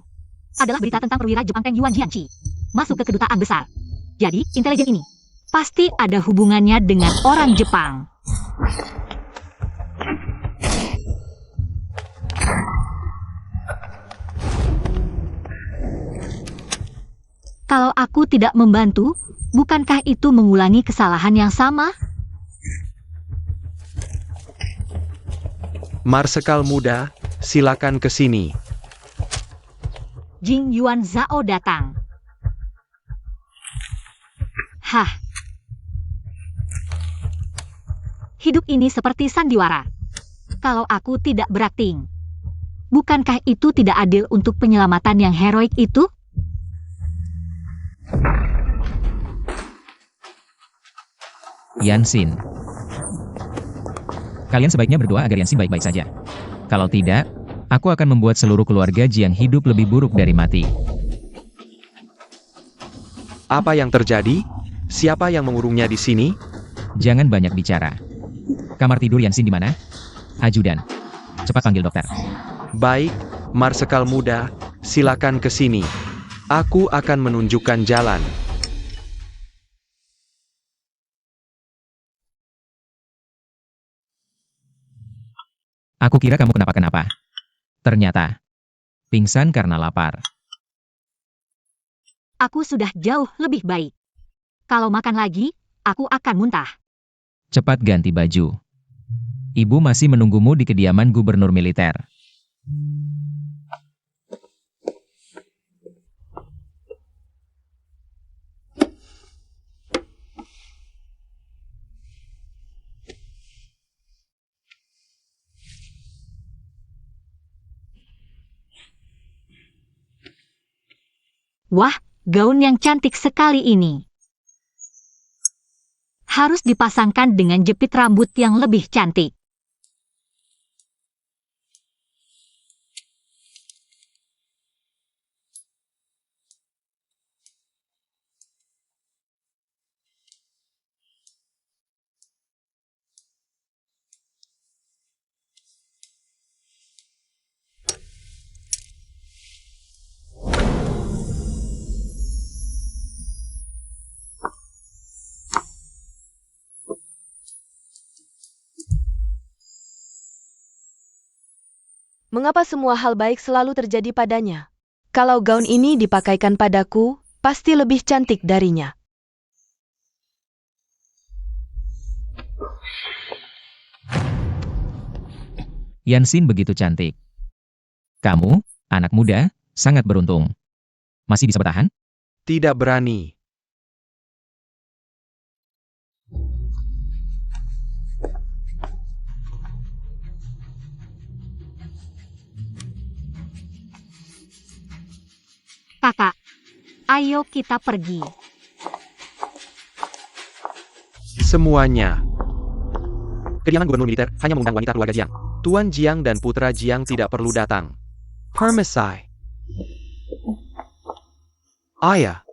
adalah berita tentang perwira Jepang Teng Yuan Jiangqi masuk ke kedutaan besar. Jadi, intelijen ini pasti ada hubungannya dengan orang Jepang. Kalau aku tidak membantu, bukankah itu mengulangi kesalahan yang sama? Marsekal muda, silakan ke sini. Jing Yuan Zhao datang. Hah. Hidup ini seperti sandiwara. Kalau aku tidak berakting, bukankah itu tidak adil untuk penyelamatan yang heroik itu? Yansin. Kalian sebaiknya berdoa agar Yansin baik-baik saja. Kalau tidak, aku akan membuat seluruh keluarga Jiang hidup lebih buruk dari mati. Apa yang terjadi? Siapa yang mengurungnya di sini? Jangan banyak bicara. Kamar tidur Yansin di mana? Ajudan. Cepat panggil dokter. Baik, Marsekal muda, silakan ke sini. Aku akan menunjukkan jalan. Aku kira kamu kenapa-kenapa. Ternyata, pingsan karena lapar. Aku sudah jauh lebih baik. Kalau makan lagi, aku akan muntah. Cepat ganti baju. Ibu masih menunggumu di kediaman gubernur militer. Wah, gaun yang cantik sekali ini. Harus dipasangkan dengan jepit rambut yang lebih cantik. Mengapa semua hal baik selalu terjadi padanya? Kalau gaun ini dipakaikan padaku, pasti lebih cantik darinya. Yansin begitu cantik. Kamu, anak muda, sangat beruntung. Masih bisa bertahan? Tidak berani. Kakak, ayo kita pergi. Semuanya. Kediaman gubernur militer hanya mengundang wanita keluarga Jiang. Tuan Jiang dan putra Jiang tidak perlu datang. Hermesai. Ayah.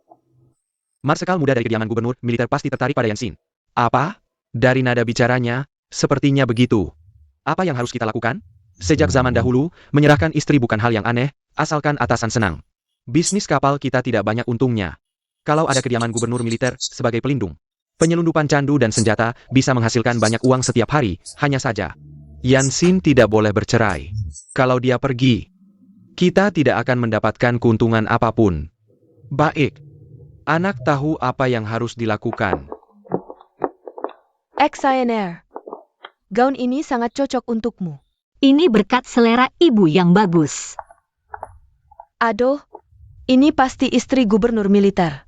Marsekal muda dari kediaman gubernur militer pasti tertarik pada Yansin. Apa? Dari nada bicaranya, sepertinya begitu. Apa yang harus kita lakukan? Sejak zaman dahulu, menyerahkan istri bukan hal yang aneh, asalkan atasan senang. Bisnis kapal kita tidak banyak untungnya. Kalau ada kediaman gubernur militer sebagai pelindung, penyelundupan candu dan senjata bisa menghasilkan banyak uang setiap hari, hanya saja Yansin tidak boleh bercerai. Kalau dia pergi, kita tidak akan mendapatkan keuntungan apapun. Baik, anak tahu apa yang harus dilakukan. XINR. Gaun ini sangat cocok untukmu. Ini berkat selera ibu yang bagus. Aduh, ini pasti istri gubernur militer.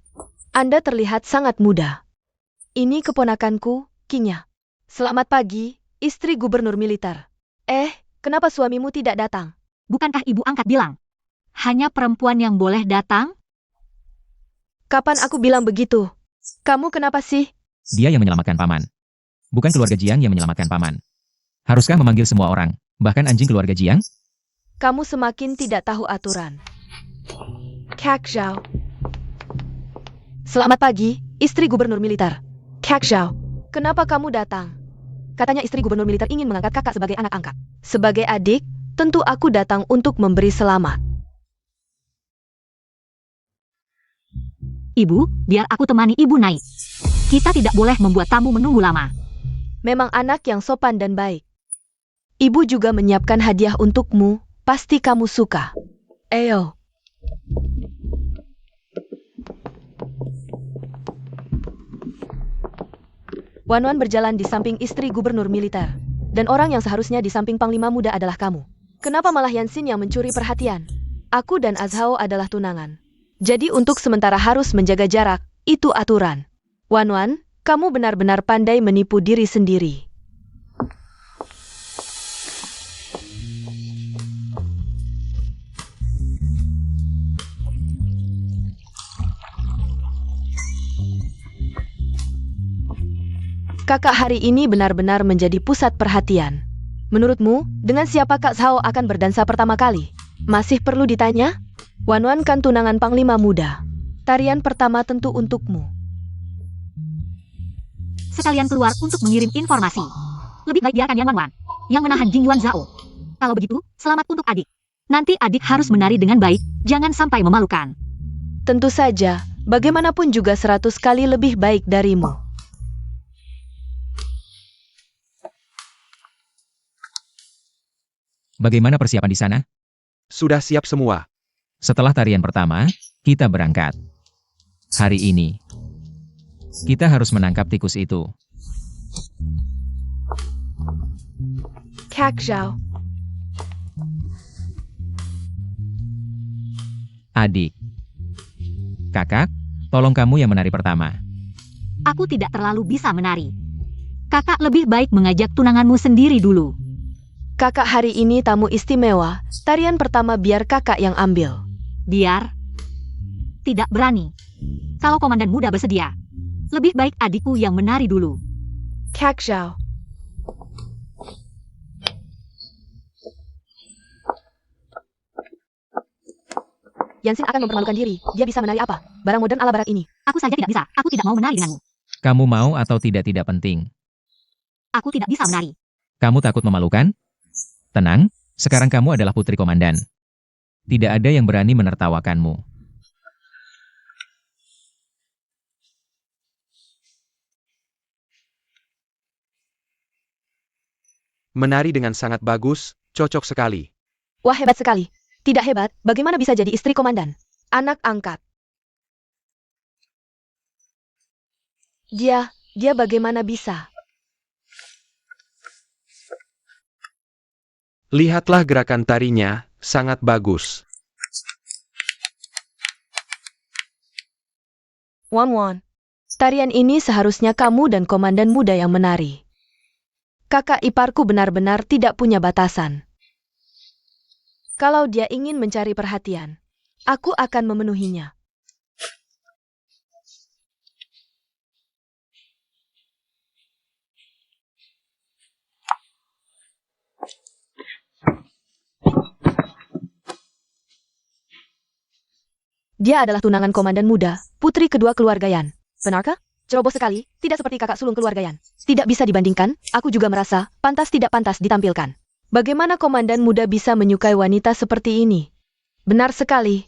Anda terlihat sangat muda. Ini keponakanku, Kinya. Selamat pagi, istri gubernur militer. Kenapa suamimu tidak datang? Bukankah ibu angkat bilang, hanya perempuan yang boleh datang? Kapan aku bilang begitu? Kamu kenapa sih? Dia yang menyelamatkan paman. Bukan keluarga Jiang yang menyelamatkan paman. Haruskah memanggil semua orang, bahkan anjing keluarga Jiang? Kamu semakin tidak tahu aturan. Kak Zhao. Selamat pagi, istri gubernur militer. Kak Zhao, kenapa kamu datang? Katanya istri gubernur militer ingin mengangkat kakak sebagai anak angkat. Sebagai adik, tentu aku datang untuk memberi selamat. Ibu, biar aku temani ibu naik. Kita tidak boleh membuat tamu menunggu lama. Memang anak yang sopan dan baik. Ibu juga menyiapkan hadiah untukmu, pasti kamu suka. Ayo. Wan berjalan di samping istri gubernur militer. Dan orang yang seharusnya di samping panglima muda adalah kamu. Kenapa malah Yansin yang mencuri perhatian? Aku dan Azhao adalah tunangan. Jadi untuk sementara harus menjaga jarak, itu aturan. Wan, kamu benar-benar pandai menipu diri sendiri. Kakak hari ini benar-benar menjadi pusat perhatian. Menurutmu, dengan siapa Kak Zhao akan berdansa pertama kali? Masih perlu ditanya? Wan kan tunangan panglima muda. Tarian pertama tentu untukmu. Sekalian keluar untuk mengirim informasi. Lebih baik biarkan Yang Wan, yang menahan Jing Yuan Zhao. Kalau begitu, selamat untuk adik. Nanti adik harus menari dengan baik, jangan sampai memalukan. Tentu saja, bagaimanapun juga 100 kali lebih baik darimu. Bagaimana persiapan di sana? Sudah siap semua. Setelah tarian pertama, kita berangkat. Hari ini, kita harus menangkap tikus itu. Kak Zhao. Adik. Kakak, tolong kamu yang menari pertama. Aku tidak terlalu bisa menari. Kakak lebih baik mengajak tunanganmu sendiri dulu. Kakak hari ini tamu istimewa, tarian pertama biar kakak yang ambil. Biar. Tidak berani. Kalau komandan muda bersedia, lebih baik adikku yang menari dulu. Kak Zhao. Yansin akan mempermalukan diri. Dia bisa menari apa? Barang modern ala barat ini. Aku saja tidak bisa. Aku tidak mau menari denganmu. Kamu mau atau tidak penting. Aku tidak bisa menari. Kamu takut memalukan? Tenang, sekarang kamu adalah putri komandan. Tidak ada yang berani menertawakanmu. Menari dengan sangat bagus, cocok sekali. Wah, hebat sekali. Tidak hebat, bagaimana bisa jadi istri komandan? Anak angkat. Dia bagaimana bisa? Lihatlah gerakan tarinya, sangat bagus. Wan, tarian ini seharusnya kamu dan komandan muda yang menari. Kakak iparku benar-benar tidak punya batasan. Kalau dia ingin mencari perhatian, aku akan memenuhinya. Dia adalah tunangan komandan muda, putri kedua keluarga Yan. Benarkah? Ceroboh sekali, tidak seperti kakak sulung keluarga Yan. Tidak bisa dibandingkan, aku juga merasa, pantas tidak pantas ditampilkan. Bagaimana komandan muda bisa menyukai wanita seperti ini? Benar sekali.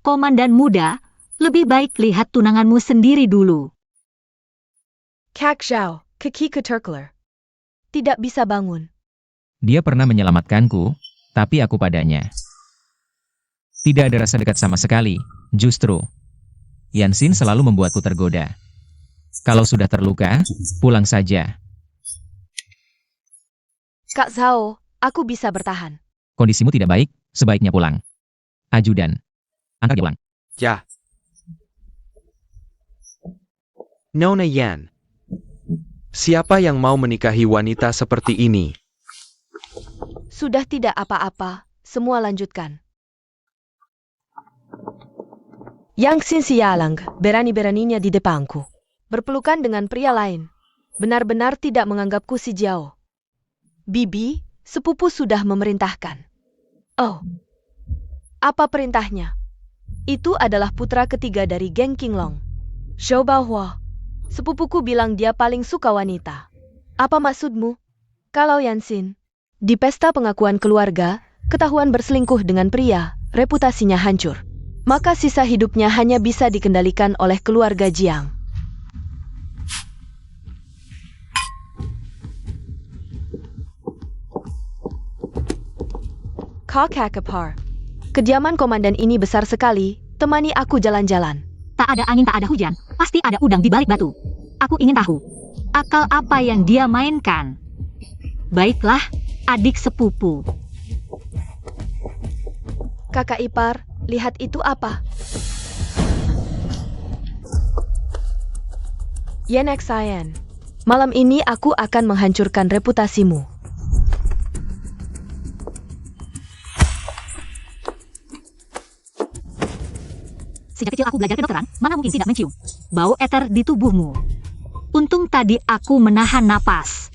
Komandan muda, lebih baik lihat tunanganmu sendiri dulu. Kak Zhao, kaki keterkeler. Tidak bisa bangun. Dia pernah menyelamatkanku, tapi aku padanya. Tidak ada rasa dekat sama sekali, justru. Yansin selalu membuatku tergoda. Kalau sudah terluka, pulang saja. Kak Zhao, aku bisa bertahan. Kondisimu tidak baik, sebaiknya pulang. Ajudan. Angkat dia pulang. Ya. Nona Yan. Siapa yang mau menikahi wanita seperti ini? Sudah tidak apa-apa, semua lanjutkan. Yang Xin Sialang berani-beraninya di depanku. Berpelukan dengan pria lain. Benar-benar tidak menganggapku si Jiao. Bibi, sepupu sudah memerintahkan. Oh, apa perintahnya? Itu adalah putra ketiga dari geng Qinglong. Zhou Baohua. Sepupuku bilang dia paling suka wanita. Apa maksudmu? Kalau Yansin, di pesta pengakuan keluarga, ketahuan berselingkuh dengan pria, reputasinya hancur. Maka sisa hidupnya hanya bisa dikendalikan oleh keluarga Jiang. Kakakapar. Kediaman komandan ini besar sekali, temani aku jalan-jalan. Tak ada angin, tak ada hujan, pasti ada udang di balik batu. Aku ingin tahu, akal apa yang dia mainkan? Baiklah, adik sepupu. Kakak ipar, lihat itu apa? Yenek Sayan. Malam ini aku akan menghancurkan reputasimu. Sejak kecil aku belajar kedokteran, mana mungkin tidak mencium bau eter di tubuhmu. Untung tadi aku menahan napas.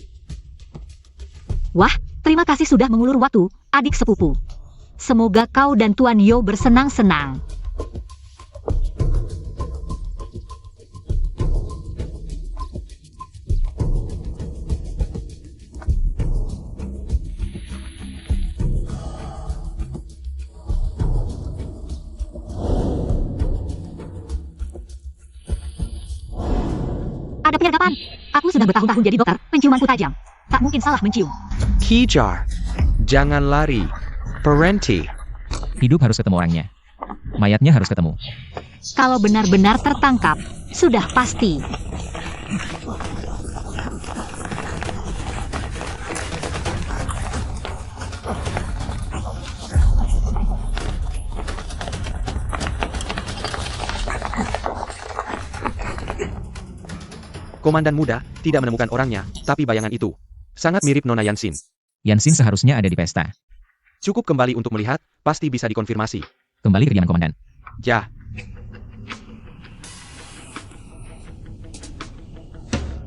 Wah, terima kasih sudah mengulur waktu, adik sepupu. Semoga kau dan Tuan Yo bersenang-senang. Ada penyergapan. Aku sudah bertahun-tahun jadi dokter, penciumanku tajam. Tak mungkin salah mencium. Kejar. Jangan lari. Berhenti. Hidup harus ketemu orangnya. Mayatnya harus ketemu. Kalau benar-benar tertangkap, sudah pasti. Komandan muda tidak menemukan orangnya, tapi bayangan itu sangat mirip Nona Yansin. Yansin seharusnya ada di pesta. Cukup kembali untuk melihat, pasti bisa dikonfirmasi. Kembali ke kediaman komandan. Ya,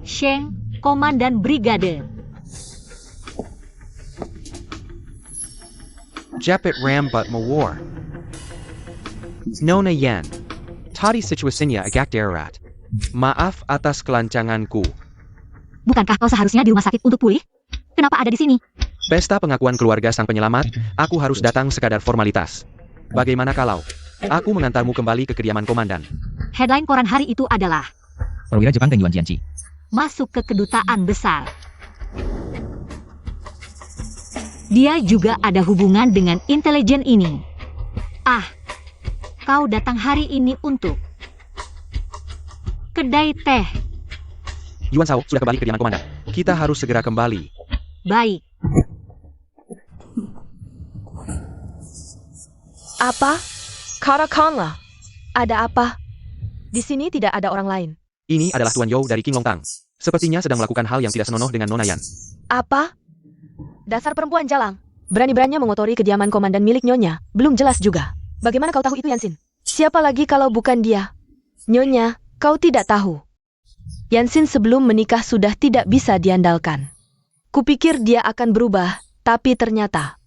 Sheng, Komandan Brigade. Japit Rambat Mawar. Nona Yan. Tadi situasinya agak darurat. Maaf atas kelancanganku. Bukankah kau seharusnya di rumah sakit untuk pulih? Kenapa ada di sini? Pesta pengakuan keluarga sang penyelamat, aku harus datang sekadar formalitas. Bagaimana kalau aku mengantarmu kembali ke kediaman komandan? Headline koran hari itu adalah Perwira Jepang Teng Yuan Jianqi. masuk ke kedutaan besar. Dia juga ada hubungan dengan intelijen ini. Ah, kau datang hari ini untuk kedai teh. Yuan Shao sudah kembali ke kediaman komandan. Kita harus segera kembali. Baik. Apa? Katakanlah. Ada apa? Di sini tidak ada orang lain. Ini adalah Tuan Yo dari King Long Tang. Sepertinya sedang melakukan hal yang tidak senonoh dengan Nona Yan. Apa? Dasar perempuan jalang. Berani-beraninya mengotori kediaman komandan milik Nyonya. Belum jelas juga. Bagaimana kau tahu itu, Yansin? Siapa lagi kalau bukan dia? Nyonya, kau tidak tahu. Yansin sebelum menikah sudah tidak bisa diandalkan. Kupikir dia akan berubah, tapi ternyata...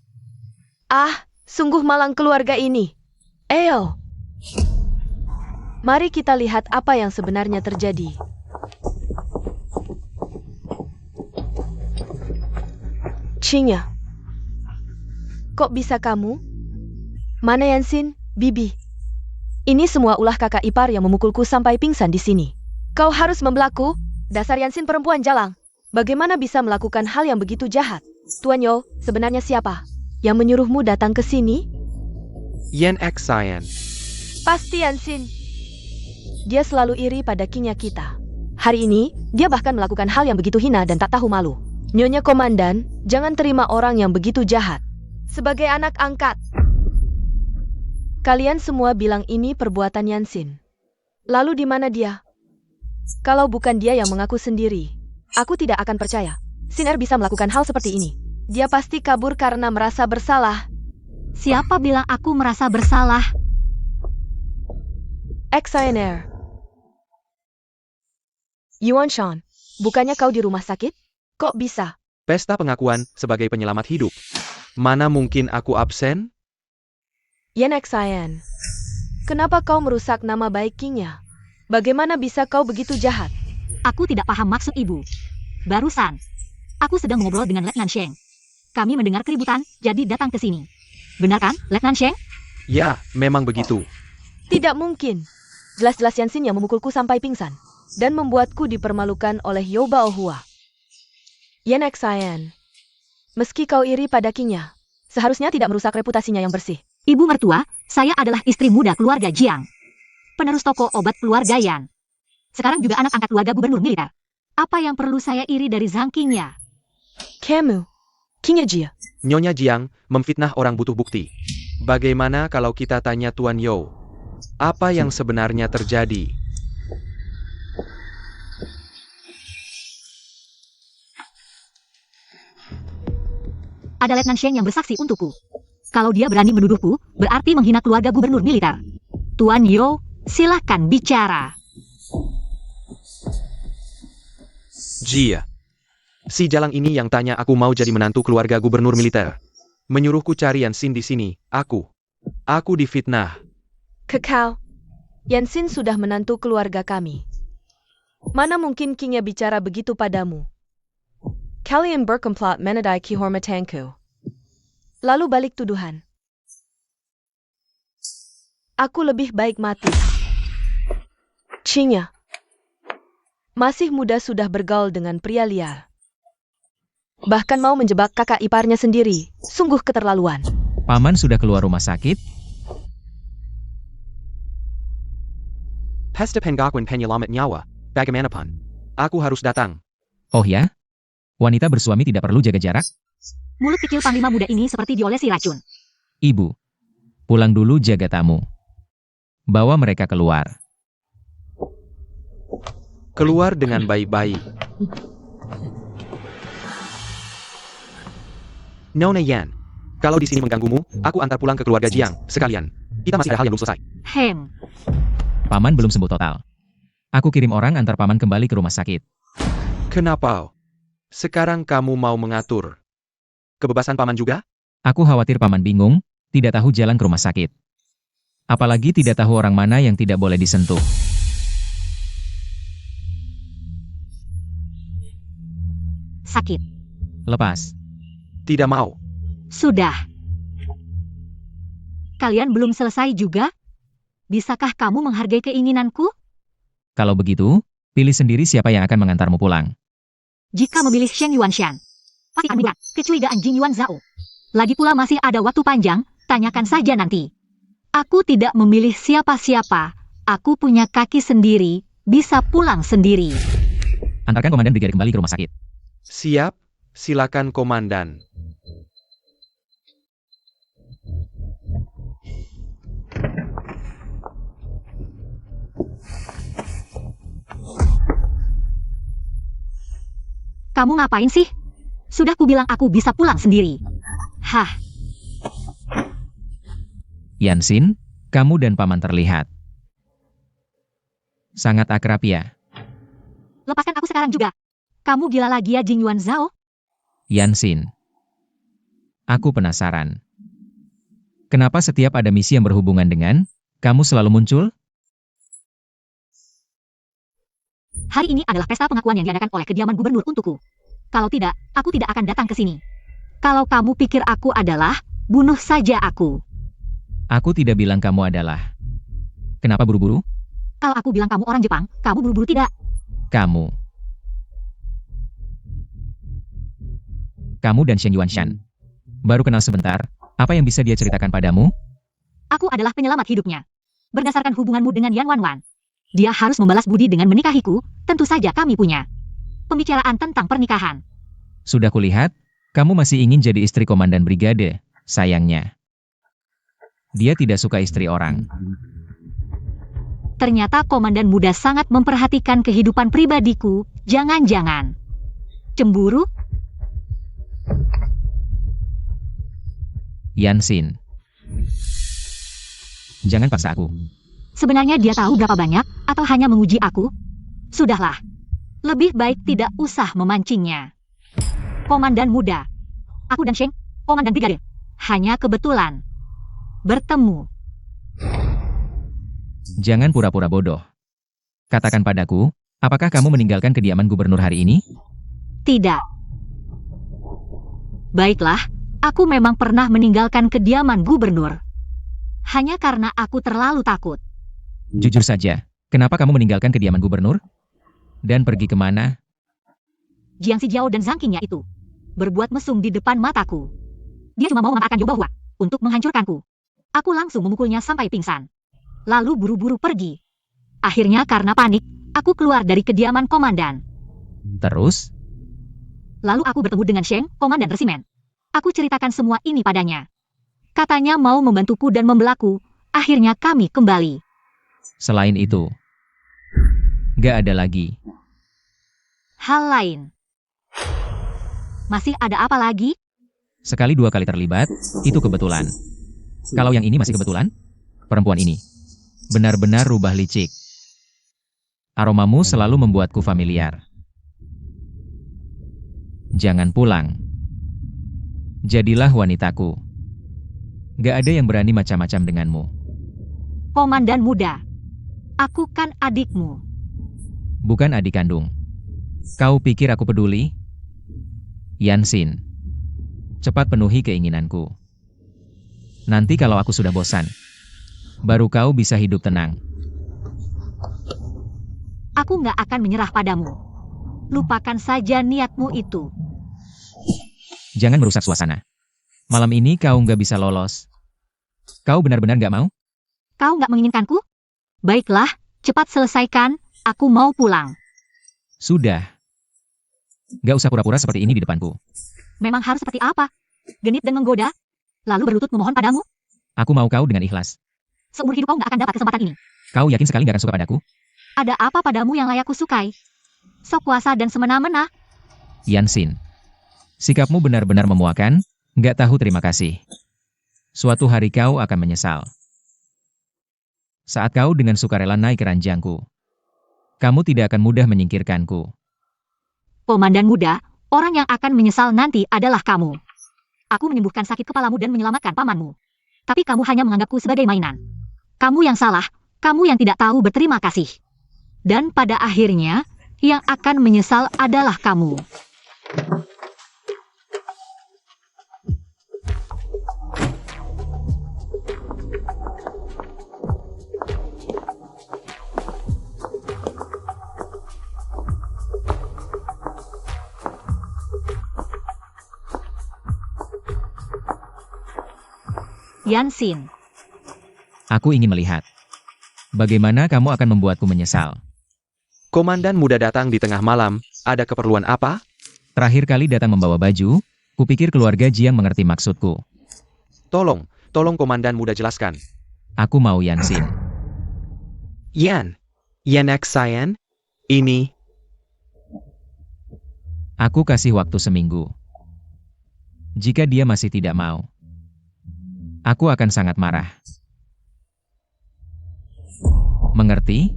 Ah, sungguh malang keluarga ini. Eyo. Mari kita lihat apa yang sebenarnya terjadi. Cinya. Kok bisa kamu? Mana Yansin, Bibi? Ini semua ulah kakak ipar yang memukulku sampai pingsan di sini. Kau harus membelaku, dasar Yansin perempuan jalang. Bagaimana bisa melakukan hal yang begitu jahat? Tuan Yo, sebenarnya siapa yang menyuruhmu datang ke sini? Yan X Cyan. Pasti Yansin. Dia selalu iri pada kinya kita. Hari ini, dia bahkan melakukan hal yang begitu hina dan tak tahu malu. Nyonya Komandan, jangan terima orang yang begitu jahat. Sebagai anak angkat, kalian semua bilang ini perbuatan Yansin. Lalu di mana dia? Kalau bukan dia yang mengaku sendiri, aku tidak akan percaya. Siner bisa melakukan hal seperti ini. Dia pasti kabur karena merasa bersalah. Siapa bilang aku merasa bersalah? Xiner. Yuan Shan, bukannya kau di rumah sakit? Kok bisa? Pesta pengakuan sebagai penyelamat hidup. Mana mungkin aku absen? Yan Xian, kenapa kau merusak nama baik Kingnya? Bagaimana bisa kau begitu jahat? Aku tidak paham maksud ibu. Barusan, Aku sedang mengobrol dengan Letnan Sheng. Kami mendengar keributan, jadi datang ke sini. Benar kan, Letnan Sheng? Ya, memang begitu. Tidak mungkin. Jelas-jelas Yansin yang memukulku sampai pingsan. Dan membuatku dipermalukan oleh Yoba Ohua. Yan Xian. Meski kau iri pada Qingya, seharusnya tidak merusak reputasinya yang bersih. Ibu mertua, saya adalah istri muda keluarga Jiang. Penerus toko obat keluarga Yan. Sekarang juga anak angkat keluarga gubernur militer. Apa yang perlu saya iri dari Zhang Qingya? Kamu, Qingya Jia. Nyonya Jiang memfitnah orang butuh bukti. Bagaimana kalau kita tanya Tuan You? Apa yang sebenarnya terjadi? Ada Letnan Sheng yang bersaksi untukku. Kalau dia berani menuduhku, berarti menghina keluarga gubernur militer. Tuan Yo, silakan bicara. Jia. Si Jalang ini yang tanya aku mau jadi menantu keluarga gubernur militer. Menyuruhku cari Yansin di sini, aku. Aku difitnah. Kekau, Yansin sudah menantu keluarga kami. Mana mungkin Qingya bicara begitu padamu? Kalian berkomplot menodai kehormatanku. Lalu balik tuduhan. Aku lebih baik mati. Qingya. Masih muda sudah bergaul dengan pria liar. Bahkan mau menjebak kakak iparnya sendiri. Sungguh keterlaluan. Paman sudah keluar rumah sakit? Pesta pengakuan penyelamat nyawa. Bagaimanapun. Aku harus datang. Oh ya? Wanita bersuami tidak perlu jaga jarak? Mulut kecil panglima muda ini seperti diolesi racun. Ibu, pulang dulu jaga tamu. Bawa mereka keluar. Keluar dengan baik-baik. Nona Yan. Kalau di sini mengganggumu, aku antar pulang ke keluarga Jiang, sekalian. Kita masih ada hal yang belum selesai. Paman belum sembuh total. Aku kirim orang antar paman kembali ke rumah sakit. Kenapa? Sekarang kamu mau mengatur kebebasan paman juga? Aku khawatir paman bingung, tidak tahu jalan ke rumah sakit. Apalagi tidak tahu orang mana yang tidak boleh disentuh. Sakit. Lepas. Tidak mau. Sudah. Kalian belum selesai juga? Bisakah kamu menghargai keinginanku? Kalau begitu, pilih sendiri siapa yang akan mengantarmu pulang. Jika memilih Sheng Yuanshan, pasti akan mudah, kecurigaan Jing Yuan Zhao. Lagi pula masih ada waktu panjang, tanyakan saja nanti. Aku tidak memilih siapa-siapa. Aku punya kaki sendiri, bisa pulang sendiri. Antarkan komandan brigade kembali ke rumah sakit. Siap, silakan komandan. Kamu ngapain sih? Sudah kubilang aku bisa pulang sendiri. Hah, Yansin, kamu dan paman terlihat sangat akrab ya. lepaskan aku sekarang juga. Kamu gila lagi ya Jing Yuan Zhao? Yansin, aku penasaran. Kenapa setiap ada misi yang berhubungan dengan kamu selalu muncul? Hari ini adalah pesta pengakuan yang diadakan oleh kediaman gubernur untukku. Kalau tidak, aku tidak akan datang ke sini. Kalau kamu pikir aku adalah, bunuh saja aku. Aku tidak bilang kamu adalah. Kenapa buru-buru? Kalau aku bilang kamu orang Jepang, kamu buru-buru tidak. Kamu dan Sheng Yuanshan. Baru kenal sebentar, apa yang bisa dia ceritakan padamu? Aku adalah penyelamat hidupnya. Berdasarkan hubunganmu dengan Yan Wanwan, dia harus membalas budi dengan menikahiku, tentu saja kami punya pembicaraan tentang pernikahan. Sudah kulihat, kamu masih ingin jadi istri komandan brigade, sayangnya. Dia tidak suka istri orang. Ternyata komandan muda sangat memperhatikan kehidupan pribadiku, jangan-jangan cemburu? Yansin. Jangan paksa aku. Sebenarnya dia tahu berapa banyak, atau hanya menguji aku? Sudahlah. Lebih baik tidak usah memancingnya. Komandan muda. Aku dan Sheng, komandan brigade. Hanya kebetulan bertemu. Jangan pura-pura bodoh. Katakan padaku, apakah kamu meninggalkan kediaman gubernur hari ini? Tidak. Baiklah, aku memang pernah meninggalkan kediaman gubernur. Hanya karena aku terlalu takut. Jujur saja, kenapa kamu meninggalkan kediaman gubernur? Dan pergi kemana? Jiang Zijiao dan Zhang Qingya itu berbuat mesum di depan mataku. Dia cuma mau memanfaatkan Zhou Bahua untuk menghancurkanku. Aku langsung memukulnya sampai pingsan. Lalu buru-buru pergi. Akhirnya karena panik, aku keluar dari kediaman komandan. Terus? Lalu aku bertemu dengan Sheng, komandan resimen. Aku ceritakan semua ini padanya. Katanya mau membantuku dan membelaku. Akhirnya kami kembali. Selain itu, gak ada lagi. Hal lain. Masih ada apa lagi? Sekali dua kali terlibat, itu kebetulan. Kalau yang ini masih kebetulan, perempuan ini benar-benar rubah licik. Aromamu selalu membuatku familiar. Jangan pulang. Jadilah wanitaku. Gak ada yang berani macam-macam denganmu. Komandan muda. Aku kan adikmu. Bukan adik kandung. Kau pikir aku peduli? Yansin, cepat penuhi keinginanku. Nanti kalau aku sudah bosan, baru kau bisa hidup tenang. Aku nggak akan menyerah padamu. Lupakan saja niatmu itu. Jangan merusak suasana. Malam ini kau nggak bisa lolos. Kau benar-benar nggak mau? Kau nggak menginginkanku? Baiklah, cepat selesaikan. Aku mau pulang. Sudah. Nggak usah pura-pura seperti ini di depanku. Memang harus seperti apa? Genit dan menggoda? Lalu berlutut memohon padamu? Aku mau kau dengan ikhlas. Seumur hidup kau nggak akan dapat kesempatan ini. Kau yakin sekali nggak akan suka padaku? Ada apa padamu yang layak kusukai? Sok kuasa dan semena-mena. Yansin, sikapmu benar-benar memuakan, nggak tahu terima kasih. Suatu hari kau akan menyesal. Saat kau dengan sukarela naik ke ranjangku, kamu tidak akan mudah menyingkirkanku. Komandan muda, orang yang akan menyesal nanti adalah kamu. Aku menyembuhkan sakit kepalamu dan menyelamatkan pamanmu. Tapi kamu hanya menganggapku sebagai mainan. Kamu yang salah, kamu yang tidak tahu berterima kasih. Dan pada akhirnya, yang akan menyesal adalah kamu. Yansin, Aku ingin melihat. Bagaimana kamu akan membuatku menyesal? Komandan muda datang di tengah malam, ada keperluan apa? Terakhir kali datang membawa baju, kupikir keluarga Jiang mengerti maksudku. Tolong komandan muda jelaskan. Aku mau Yansin. Yanak Sayan, ini. Aku kasih waktu seminggu. Jika dia masih tidak mau, aku akan sangat marah. Mengerti?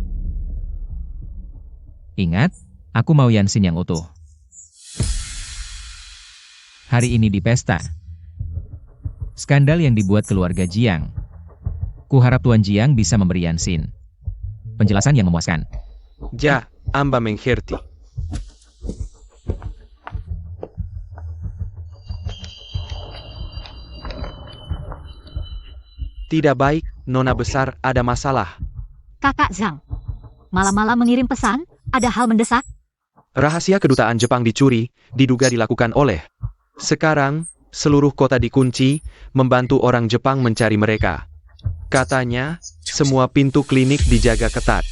Ingat, aku mau Yansin yang utuh. Hari ini di pesta. Skandal yang dibuat keluarga Jiang. Kuharap Tuan Jiang bisa memberi Yansin penjelasan yang memuaskan. Amba mengerti. Tidak baik, Nona besar, ada masalah. Kakak Zhang. Malam-malam mengirim pesan, ada hal mendesak? Rahasia kedutaan Jepang dicuri, diduga dilakukan oleh. Sekarang, seluruh kota dikunci, membantu orang Jepang mencari mereka. Katanya, semua pintu klinik dijaga ketat.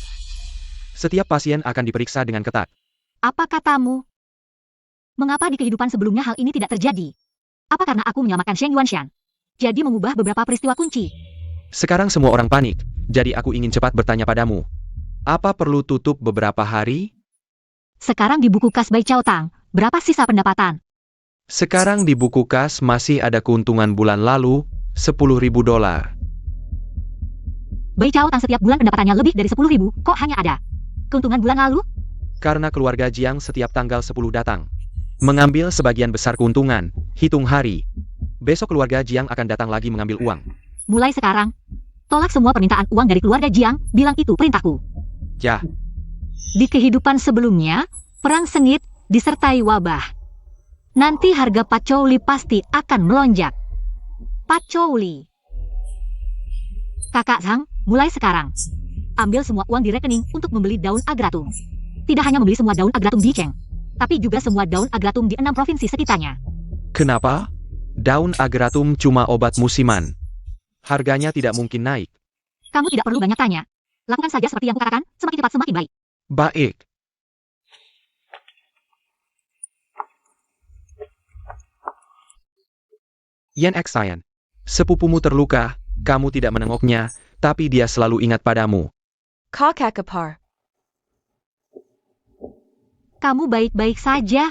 Setiap pasien akan diperiksa dengan ketat. Apa katamu? Mengapa di kehidupan sebelumnya hal ini tidak terjadi? Apa karena aku menyelamatkan Sheng Yuanshan? Jadi mengubah beberapa peristiwa kunci. Sekarang semua orang panik, jadi aku ingin cepat bertanya padamu. Apa perlu tutup beberapa hari? Sekarang di buku kas Bai Chao Tang, berapa sisa pendapatan? Sekarang di buku kas masih ada keuntungan bulan lalu, $10.000. Bai Chao Tang setiap bulan pendapatannya lebih dari 10.000, kok hanya ada keuntungan bulan lalu? Karena keluarga Jiang setiap tanggal 10 datang. Mengambil sebagian besar keuntungan, hitung hari. Besok keluarga Jiang akan datang lagi mengambil uang. Mulai sekarang, tolak semua permintaan uang dari keluarga Jiang, bilang itu perintahku. Ya, Di kehidupan sebelumnya, perang sengit disertai wabah. nanti harga pacouli pasti akan melonjak. Pacouli. Kakak Zhang, mulai sekarang. Ambil semua uang di rekening untuk membeli daun agratum. Tidak hanya membeli semua daun agratum di Cheng, tapi juga semua daun agratum di 6 provinsi sekitarnya. Kenapa? Daun agratum cuma obat musiman. Harganya tidak mungkin naik. Kamu tidak perlu banyak tanya. Lakukan saja seperti yang kukatakan, semakin cepat semakin baik. Baik. Yan Xian, sepupumu terluka, kamu tidak menengoknya, tapi dia selalu ingat padamu. Kakak Ipar. Kamu baik-baik saja.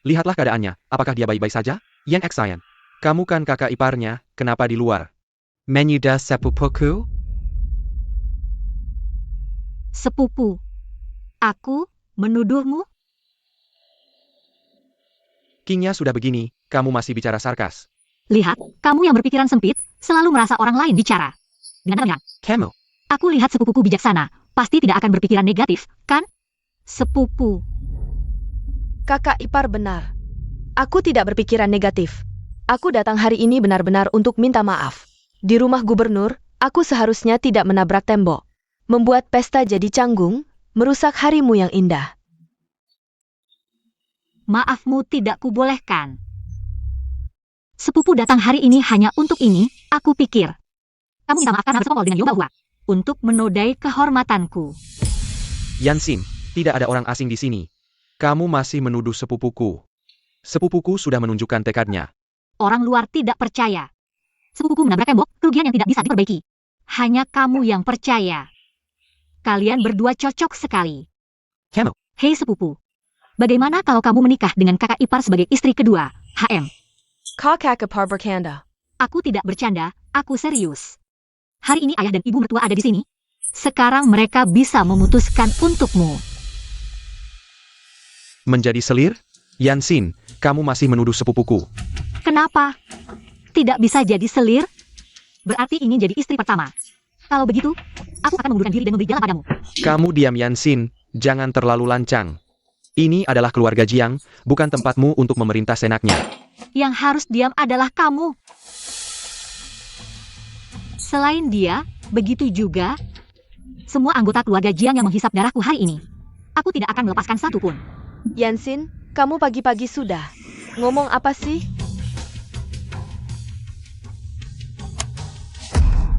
Lihatlah keadaannya, apakah dia baik-baik saja? Yan Xian, kamu kan kakak iparnya, kenapa di luar? Menyudah sepupuku? Sepupu. Aku menuduhmu? Kingnya sudah begini, kamu masih bicara sarkas. Lihat, kamu yang berpikiran sempit, selalu merasa orang lain bicara. Dengan Kamu, aku lihat sepupuku bijaksana, pasti tidak akan berpikiran negatif, kan? Sepupu. Kakak Ipar benar. Aku tidak berpikiran negatif. Aku datang hari ini benar-benar untuk minta maaf. Di rumah gubernur, aku seharusnya tidak menabrak tembok. Membuat pesta jadi canggung, merusak harimu yang indah. Maafmu tidak kubolehkan. Sepupu datang hari ini hanya untuk ini, aku pikir. Kamu minta maaf karena bersekongkol dengan Yoba Hua. Untuk menodai kehormatanku. Yansin, tidak ada orang asing di sini. Kamu masih menuduh sepupuku. Sepupuku sudah menunjukkan tekadnya. Orang luar tidak percaya. Sepupuku menabrak tembok, kerugian yang tidak bisa diperbaiki. Hanya kamu yang percaya. Kalian berdua cocok sekali. Kamu, Hei sepupu. Bagaimana kalau kamu menikah dengan kakak ipar sebagai istri kedua, HM? Kakak Ipar bercanda. Aku tidak bercanda, aku serius. Hari ini ayah dan ibu mertua ada di sini. Sekarang mereka bisa memutuskan untukmu. menjadi selir? Yansin, kamu masih menuduh sepupuku. Kenapa? Tidak bisa jadi selir? Berarti ingin jadi istri pertama. Kalau begitu, aku akan mengundurkan diri dan memberi jalan padamu. Kamu diam Yansin, jangan terlalu lancang. Ini adalah keluarga Jiang, bukan tempatmu untuk memerintah senaknya. Yang harus diam adalah kamu. Selain dia, begitu juga semua anggota keluarga Jiang yang menghisap darahku hari ini. Aku tidak akan melepaskan satu pun. Yansin, kamu pagi-pagi sudah. Ngomong apa sih?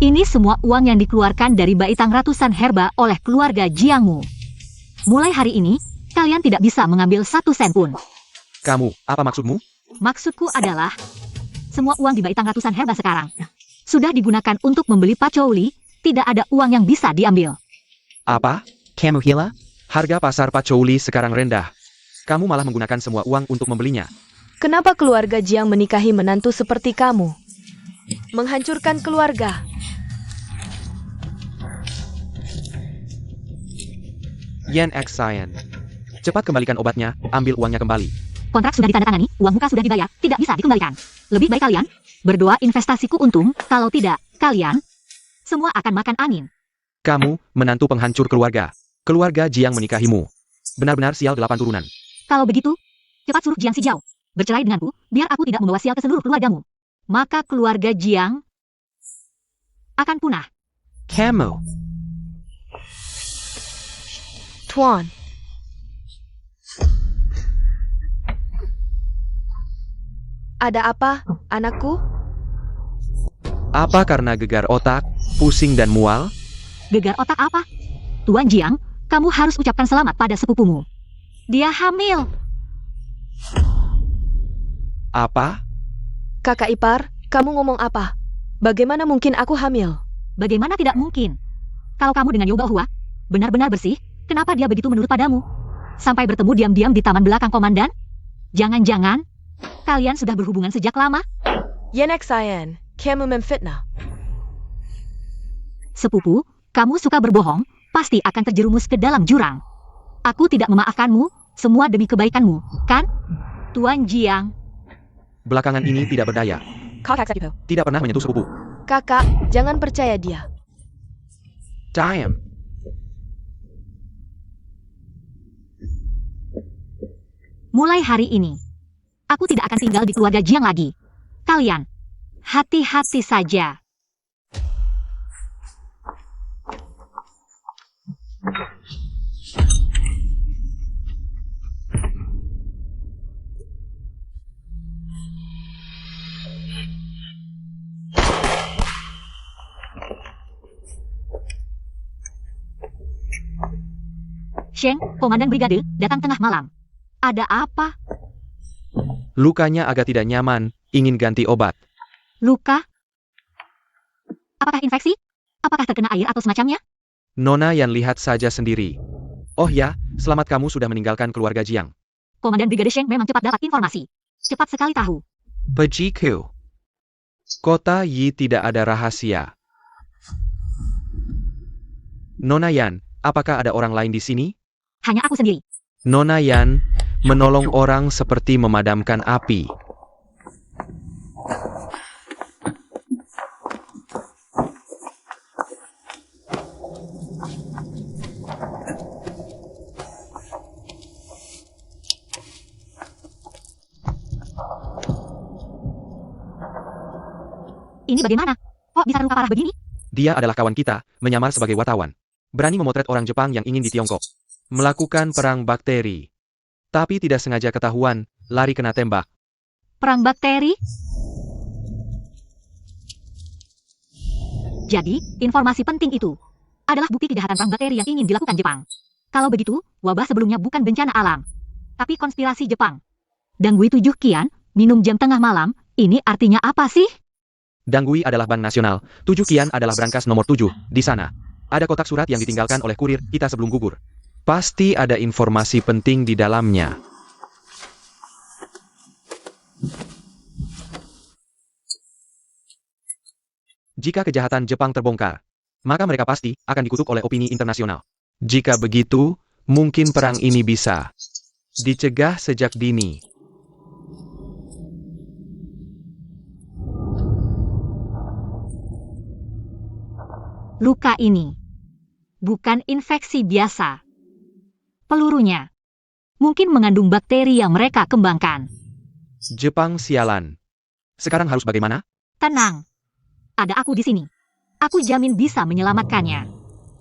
Ini semua uang yang dikeluarkan dari baitang ratusan herba oleh keluarga Jiangmu. Mulai hari ini, kalian tidak bisa mengambil 1 sen pun. Kamu, apa maksudmu? Maksudku adalah, semua uang di baitang ratusan herba sekarang sudah digunakan untuk membeli pacouli, tidak ada uang yang bisa diambil. Apa? Kamu gila? Harga pasar pacouli sekarang rendah. Kamu malah menggunakan semua uang untuk membelinya. Kenapa keluarga Jiang menikahi menantu seperti kamu? Menghancurkan keluarga. Yan Xian. Cepat kembalikan obatnya, ambil uangnya kembali. Kontrak sudah ditandatangani, uang muka sudah dibayar, tidak bisa dikembalikan. Lebih baik kalian berdoa investasiku untung, kalau tidak, kalian semua akan makan angin. Kamu, menantu penghancur keluarga. Keluarga Jiang menikahimu. Benar-benar sial 8 turunan. Kalau begitu, cepat suruh Jiang Xijiao bercerai denganku, biar aku tidak membawa sial ke seluruh keluargamu. Maka keluarga Jiang akan punah. Kamu. Tuan. Ada apa, anakku? Apa karena gegar otak, pusing dan mual? Gegar otak apa? Tuan Jiang, kamu harus ucapkan selamat pada sepupumu. Dia hamil. Apa? Kakak ipar, kamu ngomong apa? Bagaimana mungkin aku hamil? Bagaimana tidak mungkin? Kalau kamu dengan Yoba Hua benar-benar bersih, kenapa dia begitu menurut padamu? Sampai bertemu diam-diam di taman belakang komandan? Jangan-jangan kalian sudah berhubungan sejak lama? Yan Xian, kamu memfitnah. Sepupu, kamu suka berbohong, pasti akan terjerumus ke dalam jurang. Aku tidak memaafkanmu, semua demi kebaikanmu, kan? Tuan Jiang. Belakangan ini tidak berdaya. Tidak pernah menyentuh sepupu. Kakak, jangan percaya dia. Mulai hari ini, aku tidak akan tinggal di keluarga Jiang lagi. Kalian, hati-hati saja. Sheng, Komandan Brigade, datang tengah malam. Ada apa? Lukanya agak tidak nyaman, ingin ganti obat. Luka? Apakah infeksi? Apakah terkena air atau semacamnya? Nona Yan lihat saja sendiri. Oh ya, selamat kamu sudah meninggalkan keluarga Jiang. Komandan Brigade Sheng memang cepat dapat informasi. Cepat sekali tahu. Pejiku. Kota Yi tidak ada rahasia. Nona Yan, apakah ada orang lain di sini? Hanya aku sendiri. Nona Yan, menolong orang seperti memadamkan api. Ini bagaimana? Kok bisa terluka parah begini? Dia adalah kawan kita, menyamar sebagai wartawan. Berani memotret orang Jepang yang ingin di Tiongkok. Melakukan perang bakteri. Tapi tidak sengaja ketahuan, lari kena tembak. Perang bakteri? Jadi, informasi penting itu adalah bukti kejahatan perang bakteri yang ingin dilakukan Jepang. Kalau begitu, wabah sebelumnya bukan bencana alam, tapi konspirasi Jepang. Danggui 7 kian, minum jam tengah malam, ini artinya apa sih? Danggui adalah bank nasional, 7 kian adalah brankas nomor 7, di sana. Ada kotak surat yang ditinggalkan oleh kurir kita sebelum gugur. Pasti ada informasi penting di dalamnya. Jika kejahatan Jepang terbongkar, maka mereka pasti akan dikutuk oleh opini internasional. Jika begitu, mungkin perang ini bisa dicegah sejak dini. Luka ini bukan infeksi biasa. Pelurunya mungkin mengandung bakteri yang mereka kembangkan. Jepang sialan. Sekarang harus bagaimana? Tenang. Ada aku di sini. Aku jamin bisa menyelamatkannya.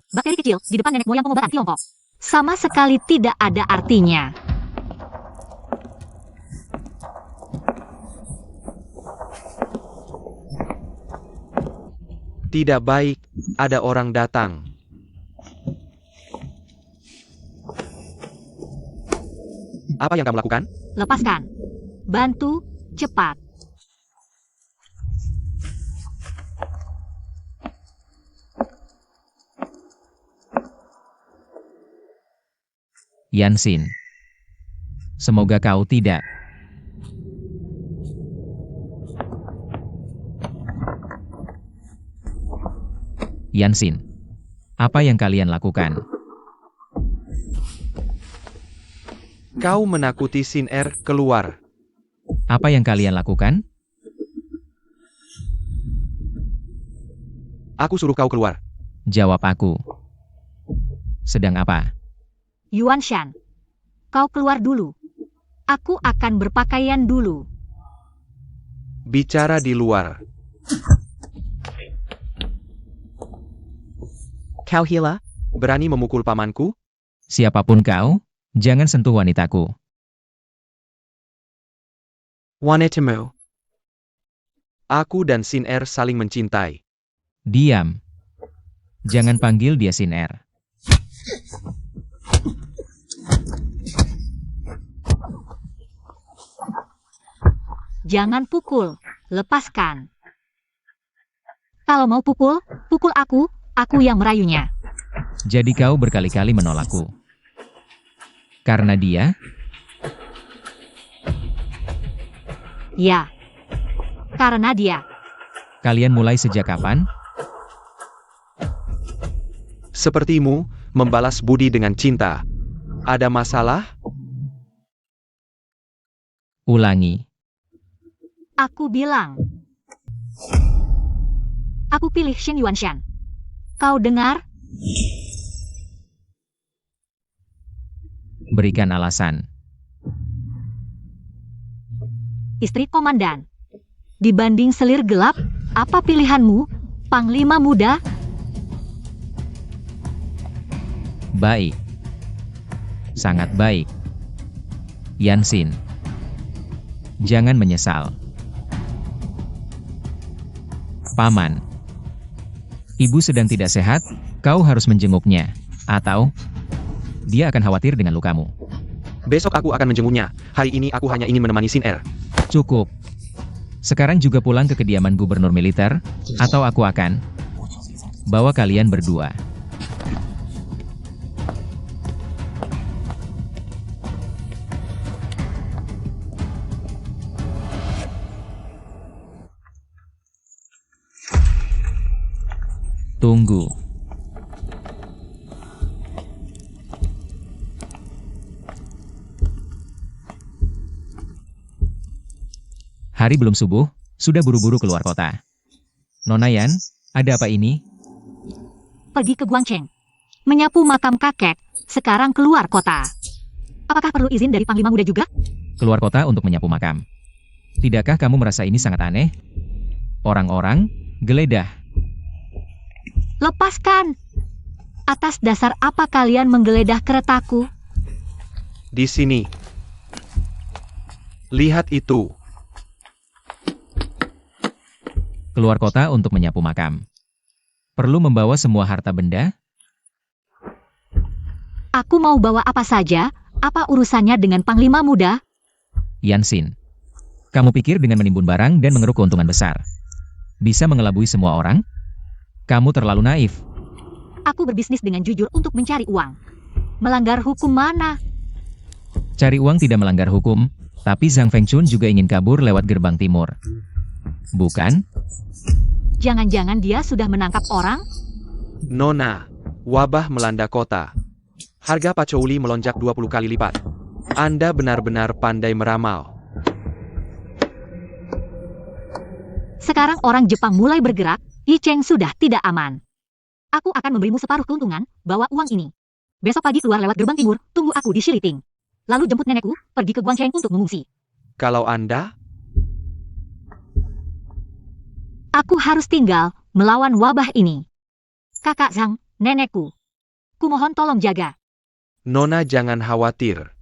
Bakteri kecil di depan nenek moyang pengobatan Tiongkok. Sama sekali tidak ada artinya. Tidak baik, ada orang datang. Apa yang kamu lakukan? Lepaskan. Bantu, cepat. Yansin. Semoga kau tidak. Yansin. Apa yang kalian lakukan? Kau menakuti Sin Er keluar. Apa yang kalian lakukan? Aku suruh kau keluar. Jawab aku. Sedang apa? Yuan Shan, kau keluar dulu. Aku akan berpakaian dulu. Bicara di luar. Kau hila? Berani memukul pamanku? Siapapun kau, jangan sentuh wanitaku. Wanitamu. Aku dan Sin Er saling mencintai. Diam. Jangan panggil dia Sin Er. Jangan pukul, lepaskan. Kalau mau pukul, pukul aku yang merayunya. Jadi kau berkali-kali menolakku. Karena dia? Ya, karena dia. Kalian mulai sejak kapan? Sepertimu, membalas budi dengan cinta. Ada masalah? Ulangi. Aku bilang. Aku pilih Shen Yuanshan. Kau dengar? Berikan alasan. istri komandan. Dibanding selir gelap, apa pilihanmu, Panglima Muda? Baik. Sangat baik. Yansin. Jangan menyesal. Paman. Ibu sedang tidak sehat, kau harus menjenguknya. Atau, dia akan khawatir dengan lukamu. Besok aku akan menjenguknya. Hari ini aku hanya ingin menemani Sin Er. Cukup. Sekarang juga pulang ke kediaman gubernur militer, atau aku akan bawa kalian berdua. Tunggu. Hari belum subuh, sudah buru-buru keluar kota. Nona Yan, ada apa ini? Pergi ke Guangcheng. Menyapu makam kakek, sekarang keluar kota. Apakah perlu izin dari Panglima Muda juga? Keluar kota untuk menyapu makam. Tidakkah kamu merasa ini sangat aneh? Orang-orang geledah. Lepaskan! Atas dasar apa kalian menggeledah keretaku? Di sini. Lihat itu. Keluar kota untuk menyapu makam. Perlu membawa semua harta benda? Aku mau bawa apa saja, apa urusannya dengan Panglima Muda? Yansin. Kamu pikir dengan menimbun barang dan mengeruk keuntungan besar bisa mengelabui semua orang? Kamu terlalu naif. Aku berbisnis dengan jujur untuk mencari uang. Melanggar hukum mana? Cari uang tidak melanggar hukum, tapi Zhang Fengchun juga ingin kabur lewat gerbang timur. Bukan? Jangan-jangan dia sudah menangkap orang? Nona, wabah melanda kota. Harga pacouli melonjak 20 kali lipat. Anda benar-benar pandai meramal. Sekarang orang Jepang mulai bergerak, Yi Cheng sudah tidak aman. Aku akan memberimu separuh keuntungan, bawa uang ini. Besok pagi keluar lewat gerbang timur, tunggu aku di Shiliting. Lalu jemput nenekku, pergi ke Guangcheng untuk mengungsi. Kalau Anda, Aku harus tinggal, melawan wabah ini. Kakak Zhang, nenekku. Kumohon tolong jaga. Nona jangan khawatir.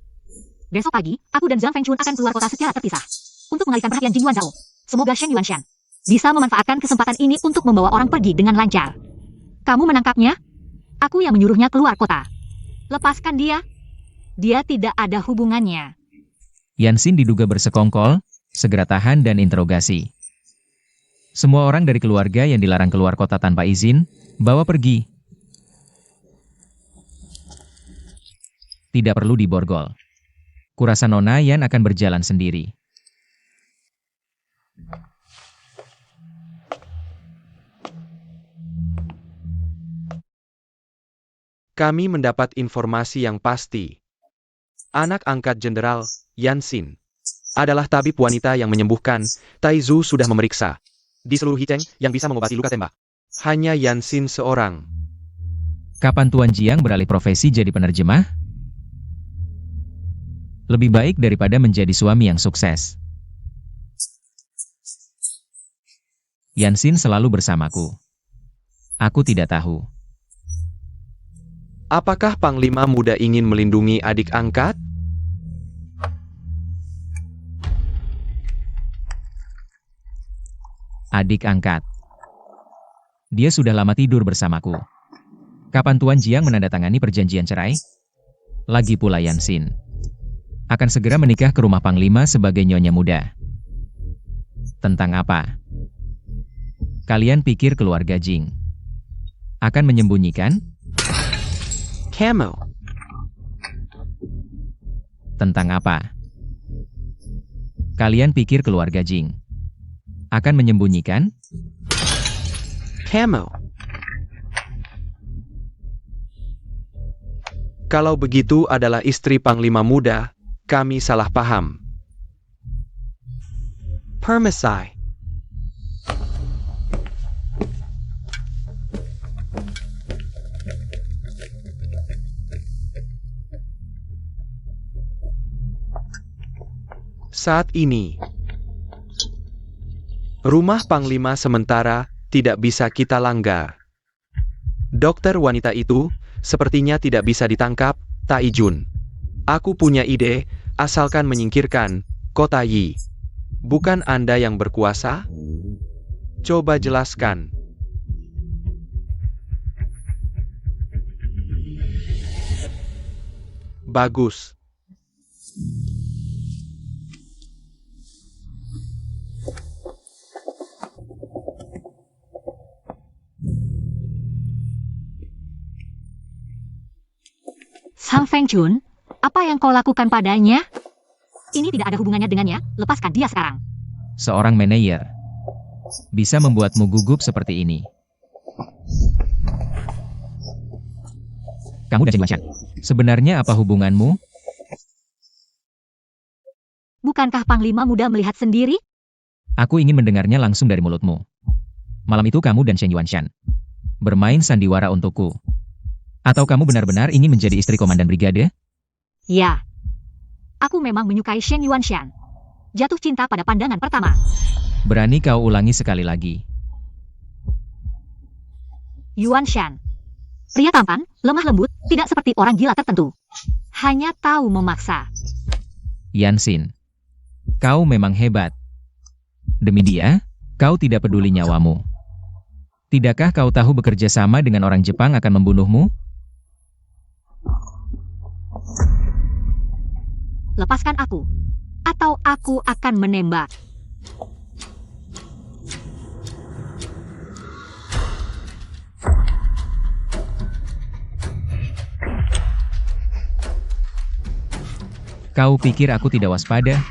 Besok pagi, aku dan Zhang Fengchun akan keluar kota secara terpisah. Untuk mengalihkan perhatian Jing Yuanzhao. Semoga Shen Yuanshan bisa memanfaatkan kesempatan ini untuk membawa orang pergi dengan lancar. Kamu menangkapnya? Aku yang menyuruhnya keluar kota. Lepaskan dia. Dia tidak ada hubungannya. Yansin diduga bersekongkol, segera tahan dan interogasi. Semua orang dari keluarga yang dilarang keluar kota tanpa izin, bawa pergi. Tidak perlu diborgol. Kurasa Nona Yan akan berjalan sendiri. Kami mendapat informasi yang pasti. Anak angkat Jenderal, Yansin, adalah tabib wanita yang menyembuhkan. Taizu sudah memeriksa. Di seluruh Hicheng yang bisa mengobati luka tembak. Hanya Yansin seorang. Kapan Tuan Jiang beralih profesi jadi penerjemah? Lebih baik daripada menjadi suami yang sukses. Yansin selalu bersamaku. Aku tidak tahu. Apakah Panglima Muda ingin melindungi adik angkat? Adik angkat. Dia sudah lama tidur bersamaku. Kapan Tuan Jiang menandatangani perjanjian cerai? Lagi pula Yansin akan segera menikah ke rumah Panglima sebagai nyonya muda. Tentang apa? Kalian pikir keluarga Jing akan menyembunyikan? Camel. Tentang apa? Kalian pikir keluarga Jing akan menyembunyikan? Camel. Kalau begitu adalah istri Panglima Muda, kami salah paham. Permisi. Saat ini, Rumah Panglima sementara tidak bisa kita langgar. Dokter wanita itu sepertinya tidak bisa ditangkap, Taijun. Aku punya ide, asalkan menyingkirkan Kota Yi. Bukan Anda yang berkuasa? Coba jelaskan. Bagus. Sang Feng Chun, apa yang kau lakukan padanya? Ini tidak ada hubungannya dengannya, lepaskan dia sekarang. Seorang manajer bisa membuatmu gugup seperti ini. Kamu dan Chen Yuanshan, sebenarnya apa hubunganmu? Bukankah Panglima muda melihat sendiri? Aku ingin mendengarnya langsung dari mulutmu. Malam itu kamu dan Chen Yuanshan bermain sandiwara untukku. Atau kamu benar-benar ingin menjadi istri komandan brigade? Ya. Aku memang menyukai Shen Yuanshan. Jatuh cinta pada pandangan pertama. Berani kau ulangi sekali lagi. Yuanshan. Pria tampan, lemah lembut, tidak seperti orang gila tertentu. Hanya tahu memaksa. Yanxin, kau memang hebat. Demi dia, kau tidak peduli nyawamu. Tidakkah kau tahu bekerja sama dengan orang Jepang akan membunuhmu? Lepaskan aku, atau aku akan menembak. Kau pikir aku tidak waspada?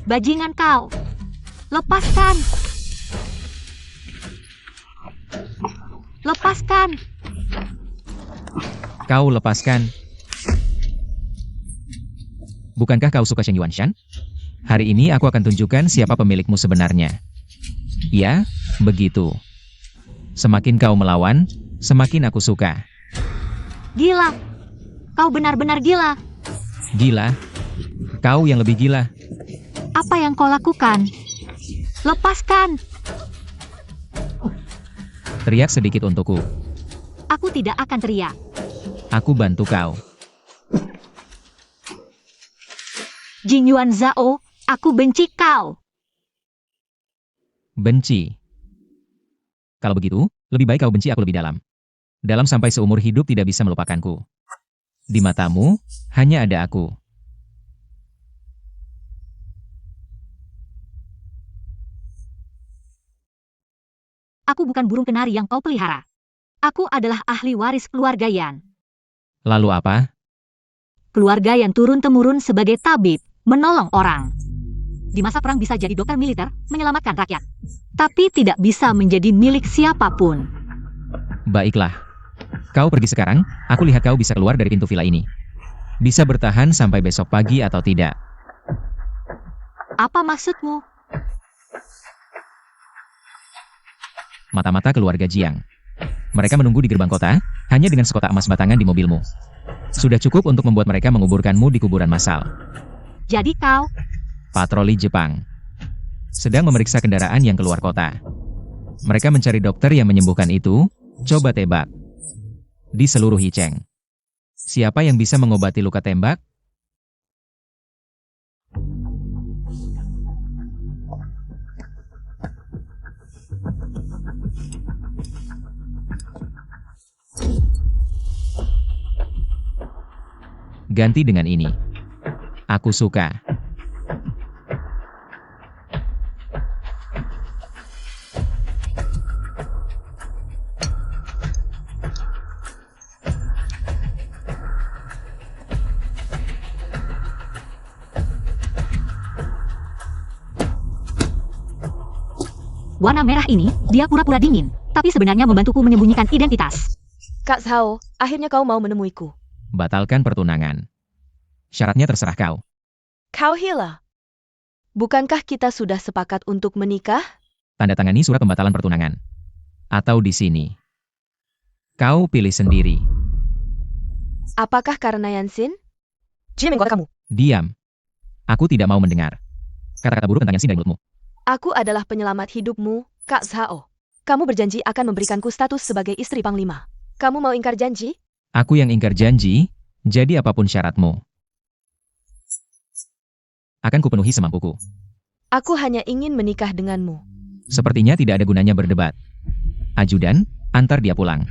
Bajingan kau. Lepaskan. Lepaskan. Kau lepaskan. Bukankah kau suka Shen Yuanshan? Hari ini aku akan tunjukkan siapa pemilikmu sebenarnya. Ya, begitu. Semakin kau melawan, semakin aku suka. Gila. Kau benar-benar gila. Gila? Kau yang lebih gila. Apa yang kau lakukan? Lepaskan. Teriak sedikit untukku. Aku tidak akan teriak. Aku bantu kau. Jin Yuan Zhao, aku benci kau. Benci. Kalau begitu, lebih baik kau benci aku lebih dalam. Dalam sampai seumur hidup tidak bisa melupakanku. Di matamu, hanya ada aku. Aku bukan burung kenari yang kau pelihara. Aku adalah ahli waris keluarga Yan. Lalu apa? Keluarga yang turun-temurun sebagai tabib, menolong orang. Di masa perang bisa jadi dokter militer, menyelamatkan rakyat. Tapi tidak bisa menjadi milik siapapun. Baiklah. Kau pergi sekarang, aku lihat kau bisa keluar dari pintu villa ini. Bisa bertahan sampai besok pagi atau tidak. Apa maksudmu? Mata-mata keluarga Jiang. Mereka menunggu di gerbang kota, hanya dengan sekotak emas batangan di mobilmu. Sudah cukup untuk membuat mereka menguburkanmu di kuburan massal. Jadi kau... Patroli Jepang sedang memeriksa kendaraan yang keluar kota. Mereka mencari dokter yang menyembuhkan itu. Coba tebak. Di seluruh Hicheng, siapa yang bisa mengobati luka tembak? Ganti dengan ini. Aku suka. Warna merah ini, dia pura-pura dingin, tapi sebenarnya membantuku menyembunyikan identitas. Kak Zhao, akhirnya kau mau menemuiku. Batalkan pertunangan. Syaratnya terserah kau. Kau Hila. Bukankah kita sudah sepakat untuk menikah? Tanda tangani surat pembatalan pertunangan. Atau di sini. Kau pilih sendiri. Apakah karena Yanxin? Jim menggoda kamu. Diam. Aku tidak mau mendengar kata-kata buruk tentang Yanxin dari mulutmu. Aku adalah penyelamat hidupmu, Kak Zhao. Kamu berjanji akan memberikanku status sebagai istri Panglima. Kamu mau ingkar janji? Aku yang ingkar janji, jadi apapun syaratmu. Akan kupenuhi semampuku. Aku hanya ingin menikah denganmu. Sepertinya tidak ada gunanya berdebat. Ajudan, antar dia pulang.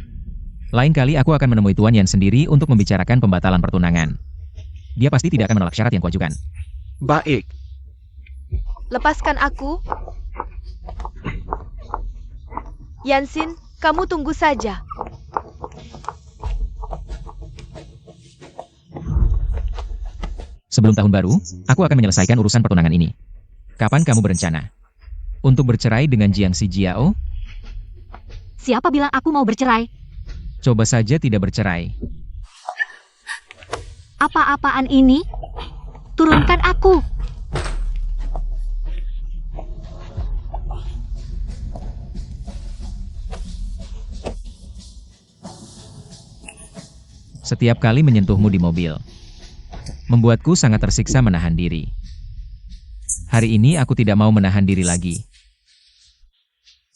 Lain kali aku akan menemui Tuan Yan sendiri untuk membicarakan pembatalan pertunangan. Dia pasti tidak akan menolak syarat yang kuajukan. Baik. Lepaskan aku. Yansin, kamu tunggu saja. Sebelum tahun baru, aku akan menyelesaikan urusan pertunangan ini. Kapan kamu berencana? Untuk bercerai dengan Jiangxi Jiao? Siapa bilang aku mau bercerai? Coba saja tidak bercerai. Apa-apaan ini? Turunkan aku. Setiap kali menyentuhmu di mobil, membuatku sangat tersiksa menahan diri. Hari ini aku tidak mau menahan diri lagi.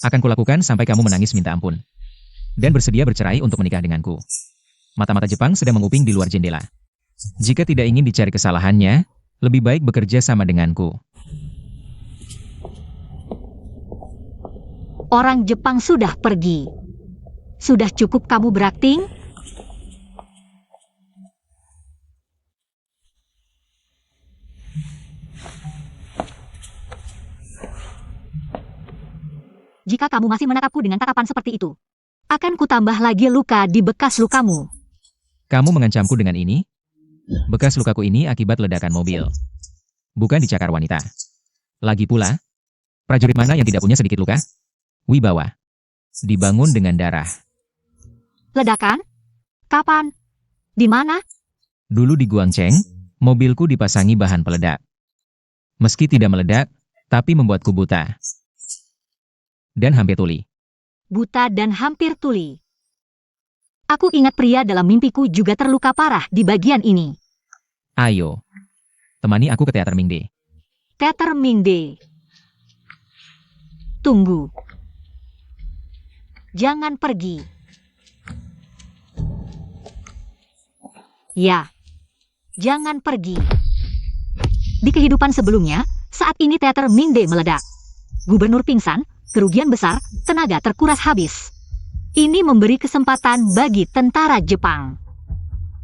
Akan kulakukan sampai kamu menangis minta ampun. Dan bersedia bercerai untuk menikah denganku. Mata-mata Jepang sedang menguping di luar jendela. Jika tidak ingin dicari kesalahannya, lebih baik bekerja sama denganku. Orang Jepang sudah pergi. Sudah cukup kamu berakting? Jika kamu masih menatapku dengan tatapan seperti itu, akan kutambah lagi luka di bekas lukamu. Kamu mengancamku dengan ini? Bekas lukaku ini akibat ledakan mobil. Bukan dicakar wanita. Lagi pula, prajurit mana yang tidak punya sedikit luka? Wibawa. Dibangun dengan darah. Ledakan? Kapan? Di mana? Dulu di Guangcheng, mobilku dipasangi bahan peledak. Meski tidak meledak, tapi membuatku buta. Dan hampir tuli. Buta dan hampir tuli. Aku ingat pria dalam mimpiku juga terluka parah di bagian ini. Ayo, temani aku ke teater Mingde. Teater Mingde. Tunggu. Jangan pergi. Ya, jangan pergi. Di kehidupan sebelumnya, saat ini teater Mingde meledak. Gubernur pingsan, kerugian besar, tenaga terkuras habis. Ini memberi kesempatan bagi tentara Jepang.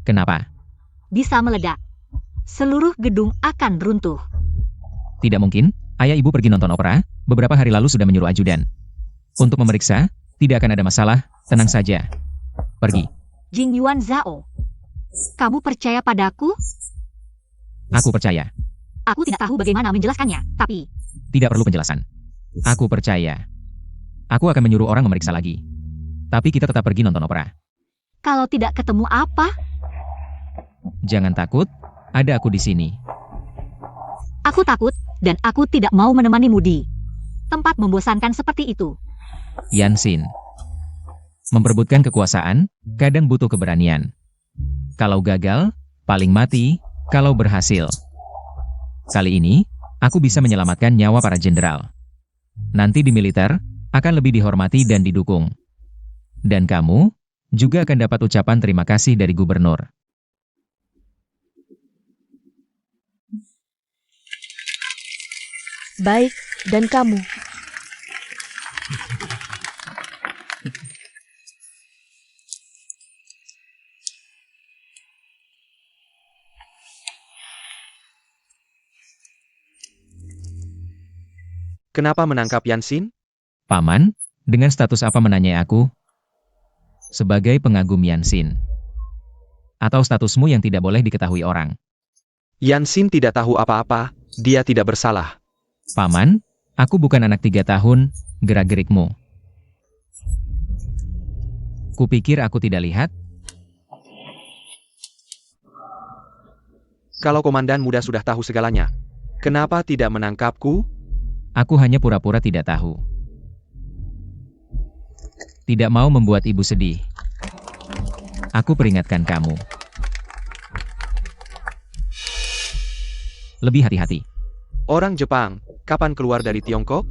Kenapa? Bisa meledak. Seluruh gedung akan runtuh. Tidak mungkin, ayah ibu pergi nonton opera, beberapa hari lalu sudah menyuruh ajudan. Untuk memeriksa, tidak akan ada masalah, tenang saja. Pergi. Jing Yuan Zhao. Kamu percaya padaku? Aku percaya. Aku tidak tahu bagaimana menjelaskannya, tapi... Tidak perlu penjelasan. Aku percaya. Aku akan menyuruh orang memeriksa lagi. Tapi kita tetap pergi nonton opera. Kalau tidak ketemu apa? Jangan takut, ada aku di sini. Aku takut, dan aku tidak mau menemanimu di tempat membosankan seperti itu. Yansin. Memperebutkan kekuasaan, kadang butuh keberanian. Kalau gagal, paling mati, kalau berhasil. Kali ini, aku bisa menyelamatkan nyawa para jenderal. Nanti di militer, akan lebih dihormati dan didukung. Dan kamu, juga akan dapat ucapan terima kasih dari gubernur. Baik, dan kamu? Kenapa menangkap Yansin? Paman, dengan status apa menanyai aku? Sebagai pengagum Yansin. Atau statusmu yang tidak boleh diketahui orang? Yansin tidak tahu apa-apa, dia tidak bersalah. Paman, aku bukan anak 3 tahun, gerak-gerikmu. Kupikir aku tidak lihat? Kalau komandan muda sudah tahu segalanya, kenapa tidak menangkapku? Aku hanya pura-pura tidak tahu. Tidak mau membuat ibu sedih. Aku peringatkan kamu. Lebih hati-hati. Orang Jepang, Kapan keluar dari Tiongkok?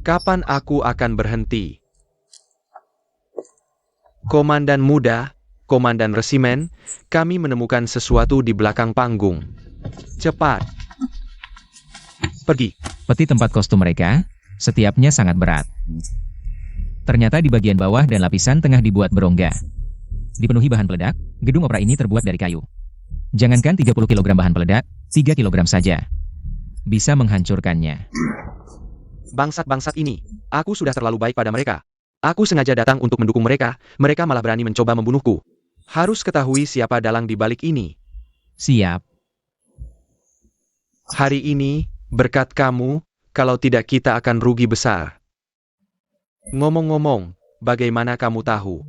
Kapan aku akan berhenti? Komandan muda, komandan resimen, kami menemukan sesuatu di belakang panggung. Cepat. Pergi. Peti tempat kostum mereka, setiapnya sangat berat. Ternyata di bagian bawah dan lapisan tengah dibuat berongga. Dipenuhi bahan peledak, gedung opera ini terbuat dari kayu. Jangankan 30 kg bahan peledak, 3 kg saja bisa menghancurkannya. Bangsat-bangsat ini, aku sudah terlalu baik pada mereka. Aku sengaja datang untuk mendukung mereka, mereka malah berani mencoba membunuhku. Harus ketahui siapa dalang di balik ini. Siap. Hari ini, berkat kamu, kalau tidak kita akan rugi besar. Ngomong-ngomong, bagaimana kamu tahu?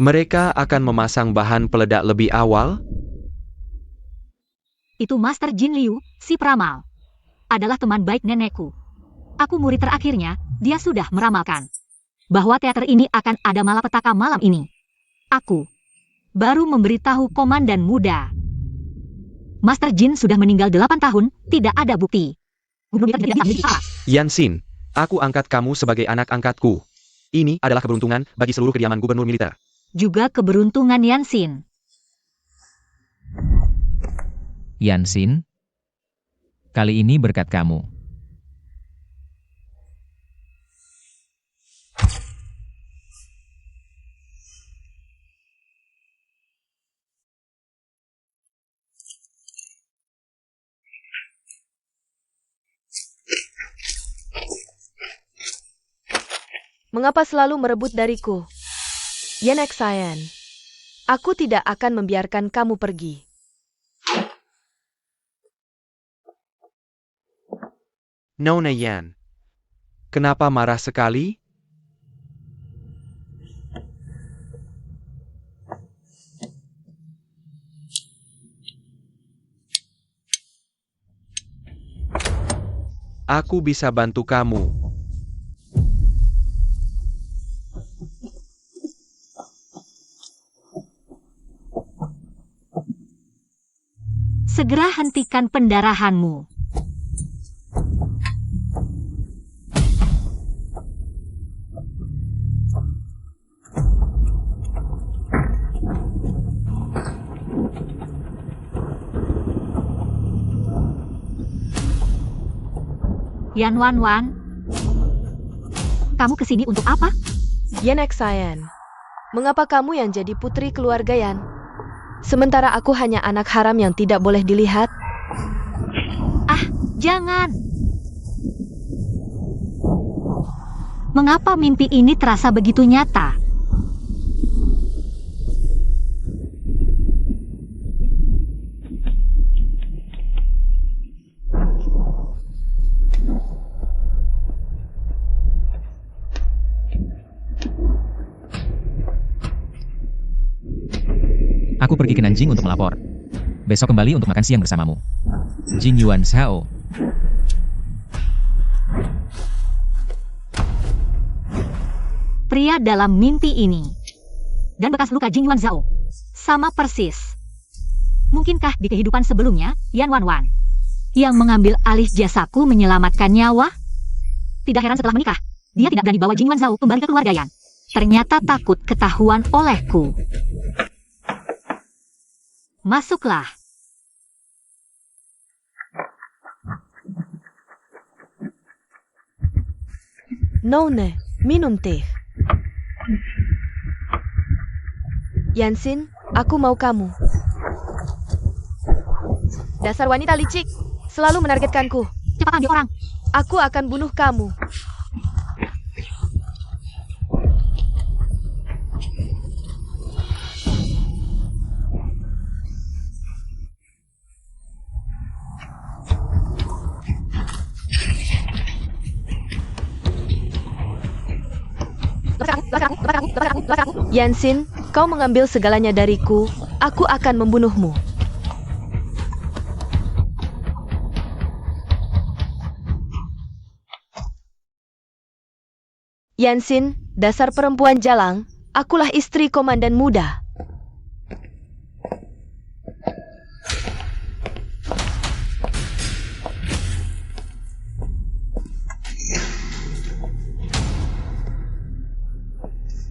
Mereka akan memasang bahan peledak lebih awal? Itu Master Jin Liu, si peramal. Adalah teman baik nenekku. Aku murid terakhirnya, dia sudah meramalkan bahwa teater ini akan ada malapetaka malam ini. Aku baru memberitahu komandan muda. Master Jin sudah meninggal 8 tahun, tidak ada bukti. Yan Xin, aku angkat kamu sebagai anak angkatku. Ini adalah keberuntungan bagi seluruh kediaman gubernur militer. Juga keberuntungan Yan Xin. Yan Xin, kali ini berkat kamu. Mengapa selalu merebut dariku? Yan Xian, aku tidak akan membiarkan kamu pergi. Nona Yan, kenapa marah sekali? Aku bisa bantu kamu. Segera hentikan pendarahanmu. Yan Wan Wan, kamu kesini untuk apa? Yan Xian, mengapa kamu yang jadi putri keluarga Yan? Sementara aku hanya anak haram yang tidak boleh dilihat. Ah, jangan. Mengapa mimpi ini terasa begitu nyata? Aku pergi ke Nanjing untuk melapor. Besok kembali untuk makan siang bersamamu. Jin Yuan Shao. Pria dalam mimpi ini dan bekas luka Jin Yuan Zhao sama persis. Mungkinkah di kehidupan sebelumnya, Yan Wan Wan yang mengambil alih jasaku menyelamatkan nyawa? Tidak heran setelah menikah, dia tidak berani bawa Jin Yuan Zhao kembali ke keluarga Yan. Ternyata takut ketahuan olehku. Masuklah. Nona, minum teh. Yan Xin, aku mau kamu. Dasar wanita licik, selalu menargetkanku. Cepat ambil orang. Aku akan bunuh kamu. Yan Xin, kau mengambil segalanya dariku, aku akan membunuhmu. Yan Xin, dasar perempuan jalang, akulah istri komandan muda.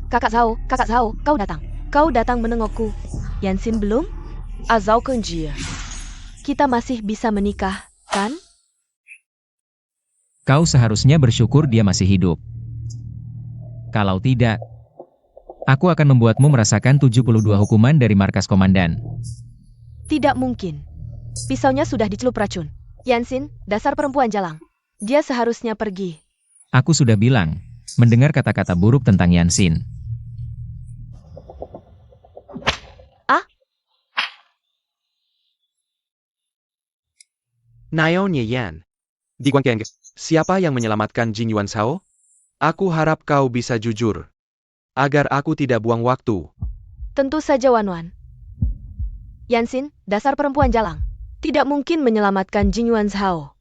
Kakak Zhao, kau datang. Kau datang menengokku. Yanxin belum? Azau Kenjia. Kita masih bisa menikah, kan? Kau seharusnya bersyukur dia masih hidup. Kalau tidak, aku akan membuatmu merasakan 72 hukuman dari markas komandan. Tidak mungkin. Pisaunya sudah dicelup racun. Yanxin, dasar perempuan jalang. Dia seharusnya pergi. Aku sudah bilang, mendengar kata-kata buruk tentang Yanxin. Naon Ye Yan. Di Guangkeng, siapa yang menyelamatkan Jing Yuan Shao? Aku harap kau bisa jujur. Agar aku tidak buang waktu. Tentu saja Wan. Yanxin, dasar perempuan jalang. Tidak mungkin menyelamatkan Jing Yuan Shao.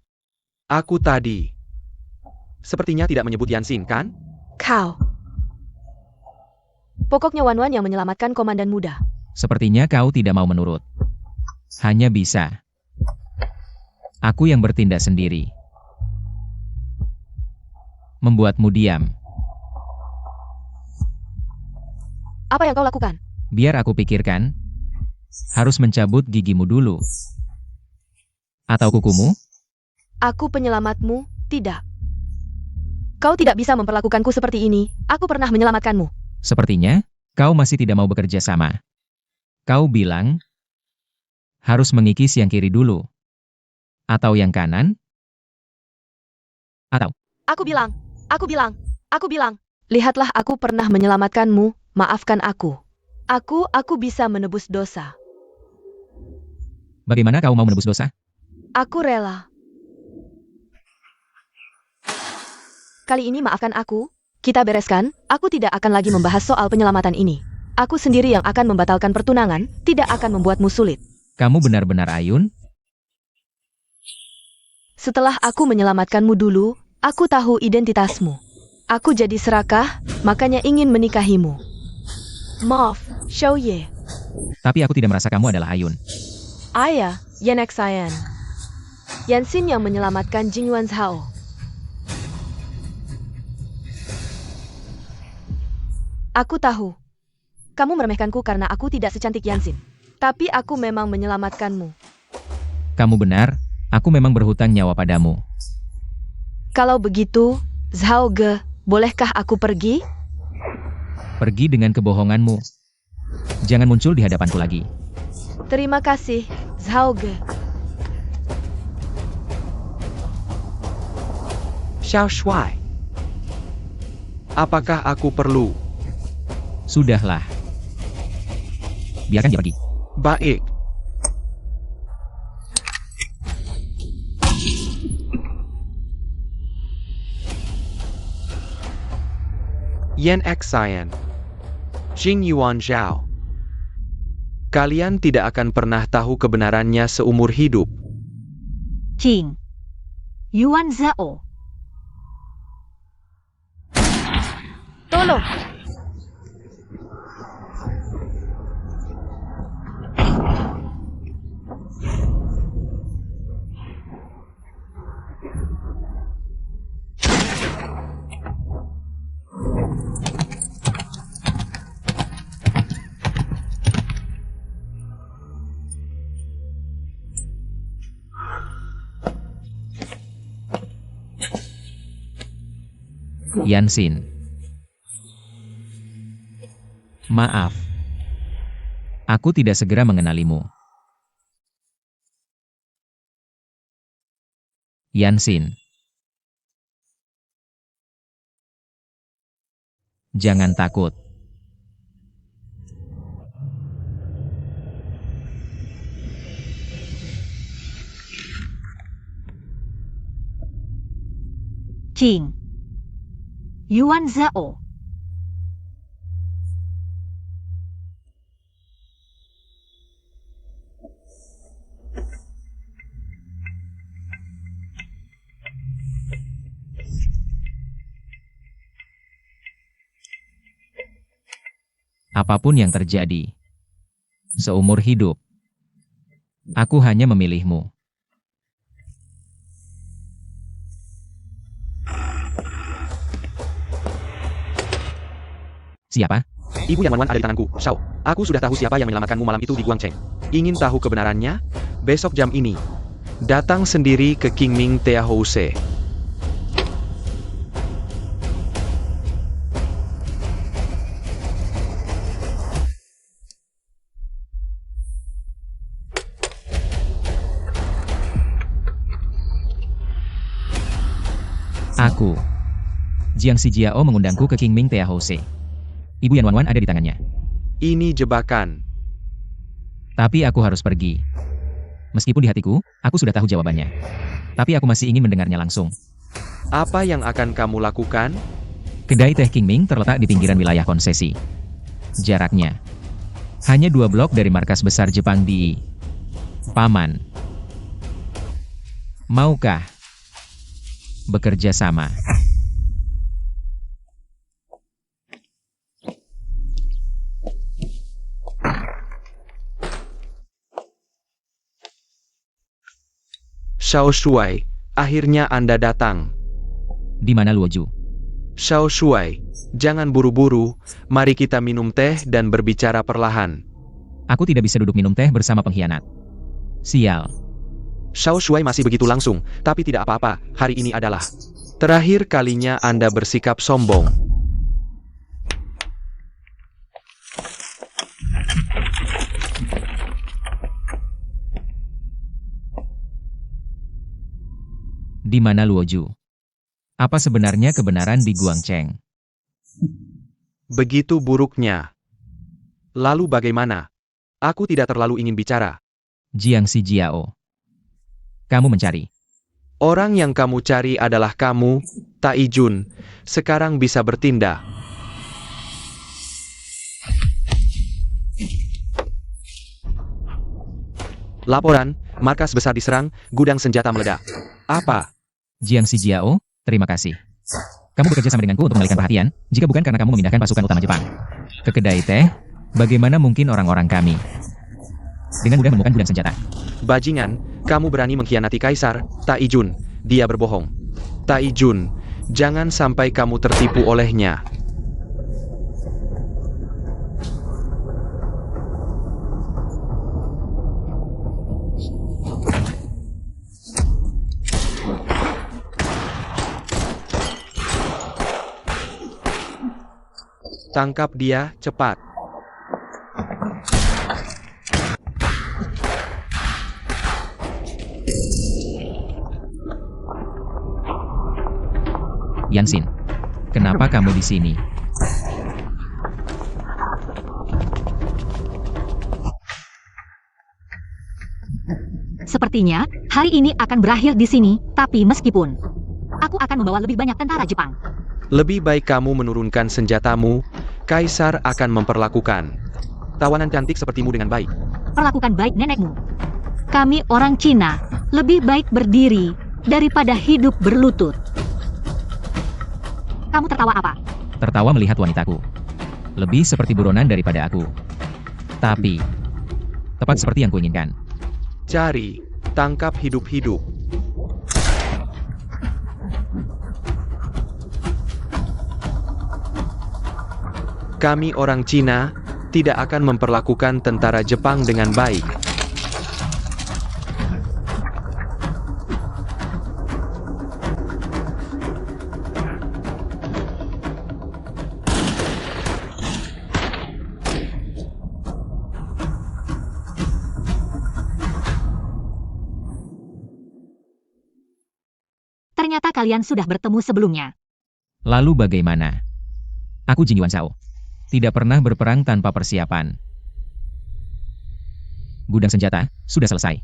Aku tadi. Sepertinya tidak menyebut Yanxin, kan? Kau. Pokoknya Wan yang menyelamatkan komandan muda. Sepertinya kau tidak mau menurut. Hanya bisa. Aku yang bertindak sendiri. Membuatmu diam. Apa yang kau lakukan? Biar aku pikirkan. Harus mencabut gigimu dulu. Atau kukumu? Aku penyelamatmu, tidak. Kau tidak bisa memperlakukanku seperti ini. Aku pernah menyelamatkanmu. Sepertinya, kau masih tidak mau bekerja sama. Kau bilang, harus mengikis yang kiri dulu. Atau yang kanan? Atau? Aku bilang. Lihatlah aku pernah menyelamatkanmu, maafkan aku. Aku bisa menebus dosa. Bagaimana kau mau menebus dosa? Aku rela. Kali ini maafkan aku, kita bereskan, aku tidak akan lagi membahas soal penyelamatan ini. Aku sendiri yang akan membatalkan pertunangan, tidak akan membuatmu sulit. Kamu benar-benar ayun? Setelah aku menyelamatkanmu dulu, aku tahu identitasmu. Aku jadi serakah, makanya ingin menikahimu. Maaf, Xiao Ye. Tapi aku tidak merasa kamu adalah ayun. Ayah, Yan Xian. Yanxin yang menyelamatkan Jing Yuan Shao. Aku tahu. Kamu meremehkanku karena aku tidak secantik Yanxin. Tapi aku memang menyelamatkanmu. Kamu benar, aku memang berhutang nyawa padamu. Kalau begitu, Zhao Ge, bolehkah aku pergi? Pergi dengan kebohonganmu. Jangan muncul di hadapanku lagi. Terima kasih, Zhao Ge. Xiao Shuai. Apakah aku perlu? Sudahlah. Biarkan dia pergi. Baik. Yan Xian. Jing Yuan Zhao. Kalian tidak akan pernah tahu kebenarannya seumur hidup. Jing Yuan Zhao. Tolong! Yanxin. Maaf. Aku tidak segera mengenalimu. Yanxin. Jangan takut. Jing Yuan Zhao. Apapun yang terjadi, seumur hidup, aku hanya memilihmu. Siapa? Ibu yang Wan ada di tanganku, Shao. Aku sudah tahu siapa yang menyelamatkanmu malam itu di Guangcheng. Ingin tahu kebenarannya? Besok jam ini. Datang sendiri ke Qingming Tea House. Aku. Jiang Zijiao mengundangku ke Qingming Tea House. Ibu Yan Wanwan ada di tangannya. Ini jebakan. Tapi aku harus pergi. Meskipun di hatiku, aku sudah tahu jawabannya. Tapi aku masih ingin mendengarnya langsung. Apa yang akan kamu lakukan? Kedai teh Qingming terletak di pinggiran wilayah konsesi. Jaraknya hanya 2 blok dari markas besar Jepang di Paman. Maukah bekerja sama? Shao Shuai, akhirnya Anda datang. Di mana Luoju? Shao Shuai, jangan buru-buru, mari kita minum teh dan berbicara perlahan. Aku tidak bisa duduk minum teh bersama pengkhianat. Sial. Shao Shuai masih begitu langsung, tapi tidak apa-apa, hari ini adalah terakhir kalinya Anda bersikap sombong. Di mana Luoju? Apa sebenarnya kebenaran di Guangcheng? Begitu buruknya. Lalu bagaimana? Aku tidak terlalu ingin bicara. Jiang Zijiao. Kamu mencari. Orang yang kamu cari adalah kamu, Taijun. Sekarang bisa bertindak. Laporan, markas besar diserang, gudang senjata meledak. Apa? Jiang Zijiao, terima kasih. Kamu bekerja sama denganku untuk mengalihkan perhatian, jika bukan karena kamu memindahkan pasukan utama Jepang ke kedai teh, bagaimana mungkin orang-orang kami dengan mudah menemukan gudang senjata? Bajingan, kamu berani mengkhianati Kaisar, Taijun. Dia berbohong. Taijun, jangan sampai kamu tertipu olehnya. Tangkap dia, cepat. Yanxin, kenapa kamu di sini? Sepertinya, hari ini akan berakhir di sini, tapi meskipun aku akan membawa lebih banyak tentara Jepang. Lebih baik kamu menurunkan senjatamu, Kaisar akan memperlakukan tawanan cantik sepertimu dengan baik. Perlakukan baik nenekmu. Kami orang Cina, lebih baik berdiri daripada hidup berlutut. Kamu tertawa apa? Tertawa melihat wanitaku. Lebih seperti buronan daripada aku. Tapi, tepat seperti yang kuinginkan. Cari, tangkap hidup-hidup. Kami orang Cina tidak akan memperlakukan tentara Jepang dengan baik. Ternyata kalian sudah bertemu sebelumnya. Lalu bagaimana? Aku Jin Yuan Shao. Tidak pernah berperang tanpa persiapan. Gudang senjata sudah selesai.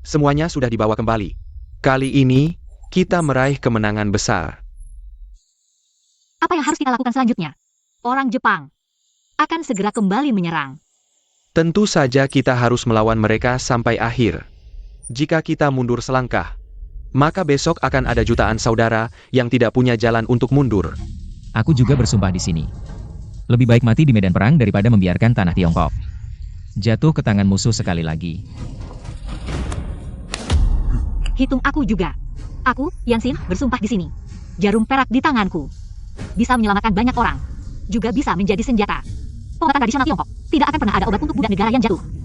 Semuanya sudah dibawa kembali. Kali ini, kita meraih kemenangan besar. Apa yang harus kita lakukan selanjutnya? Orang Jepang akan segera kembali menyerang. Tentu saja kita harus melawan mereka sampai akhir. Jika kita mundur selangkah, maka besok akan ada jutaan saudara yang tidak punya jalan untuk mundur. Aku juga bersumpah di sini. Lebih baik mati di medan perang daripada membiarkan tanah Tiongkok jatuh ke tangan musuh sekali lagi. Hitung aku juga. Aku, Yanxin, bersumpah di sini. Jarum perak di tanganku bisa menyelamatkan banyak orang. juga bisa menjadi senjata. Pengobatan tradisional Tiongkok, tidak akan pernah ada obat untuk budak negara yang jatuh.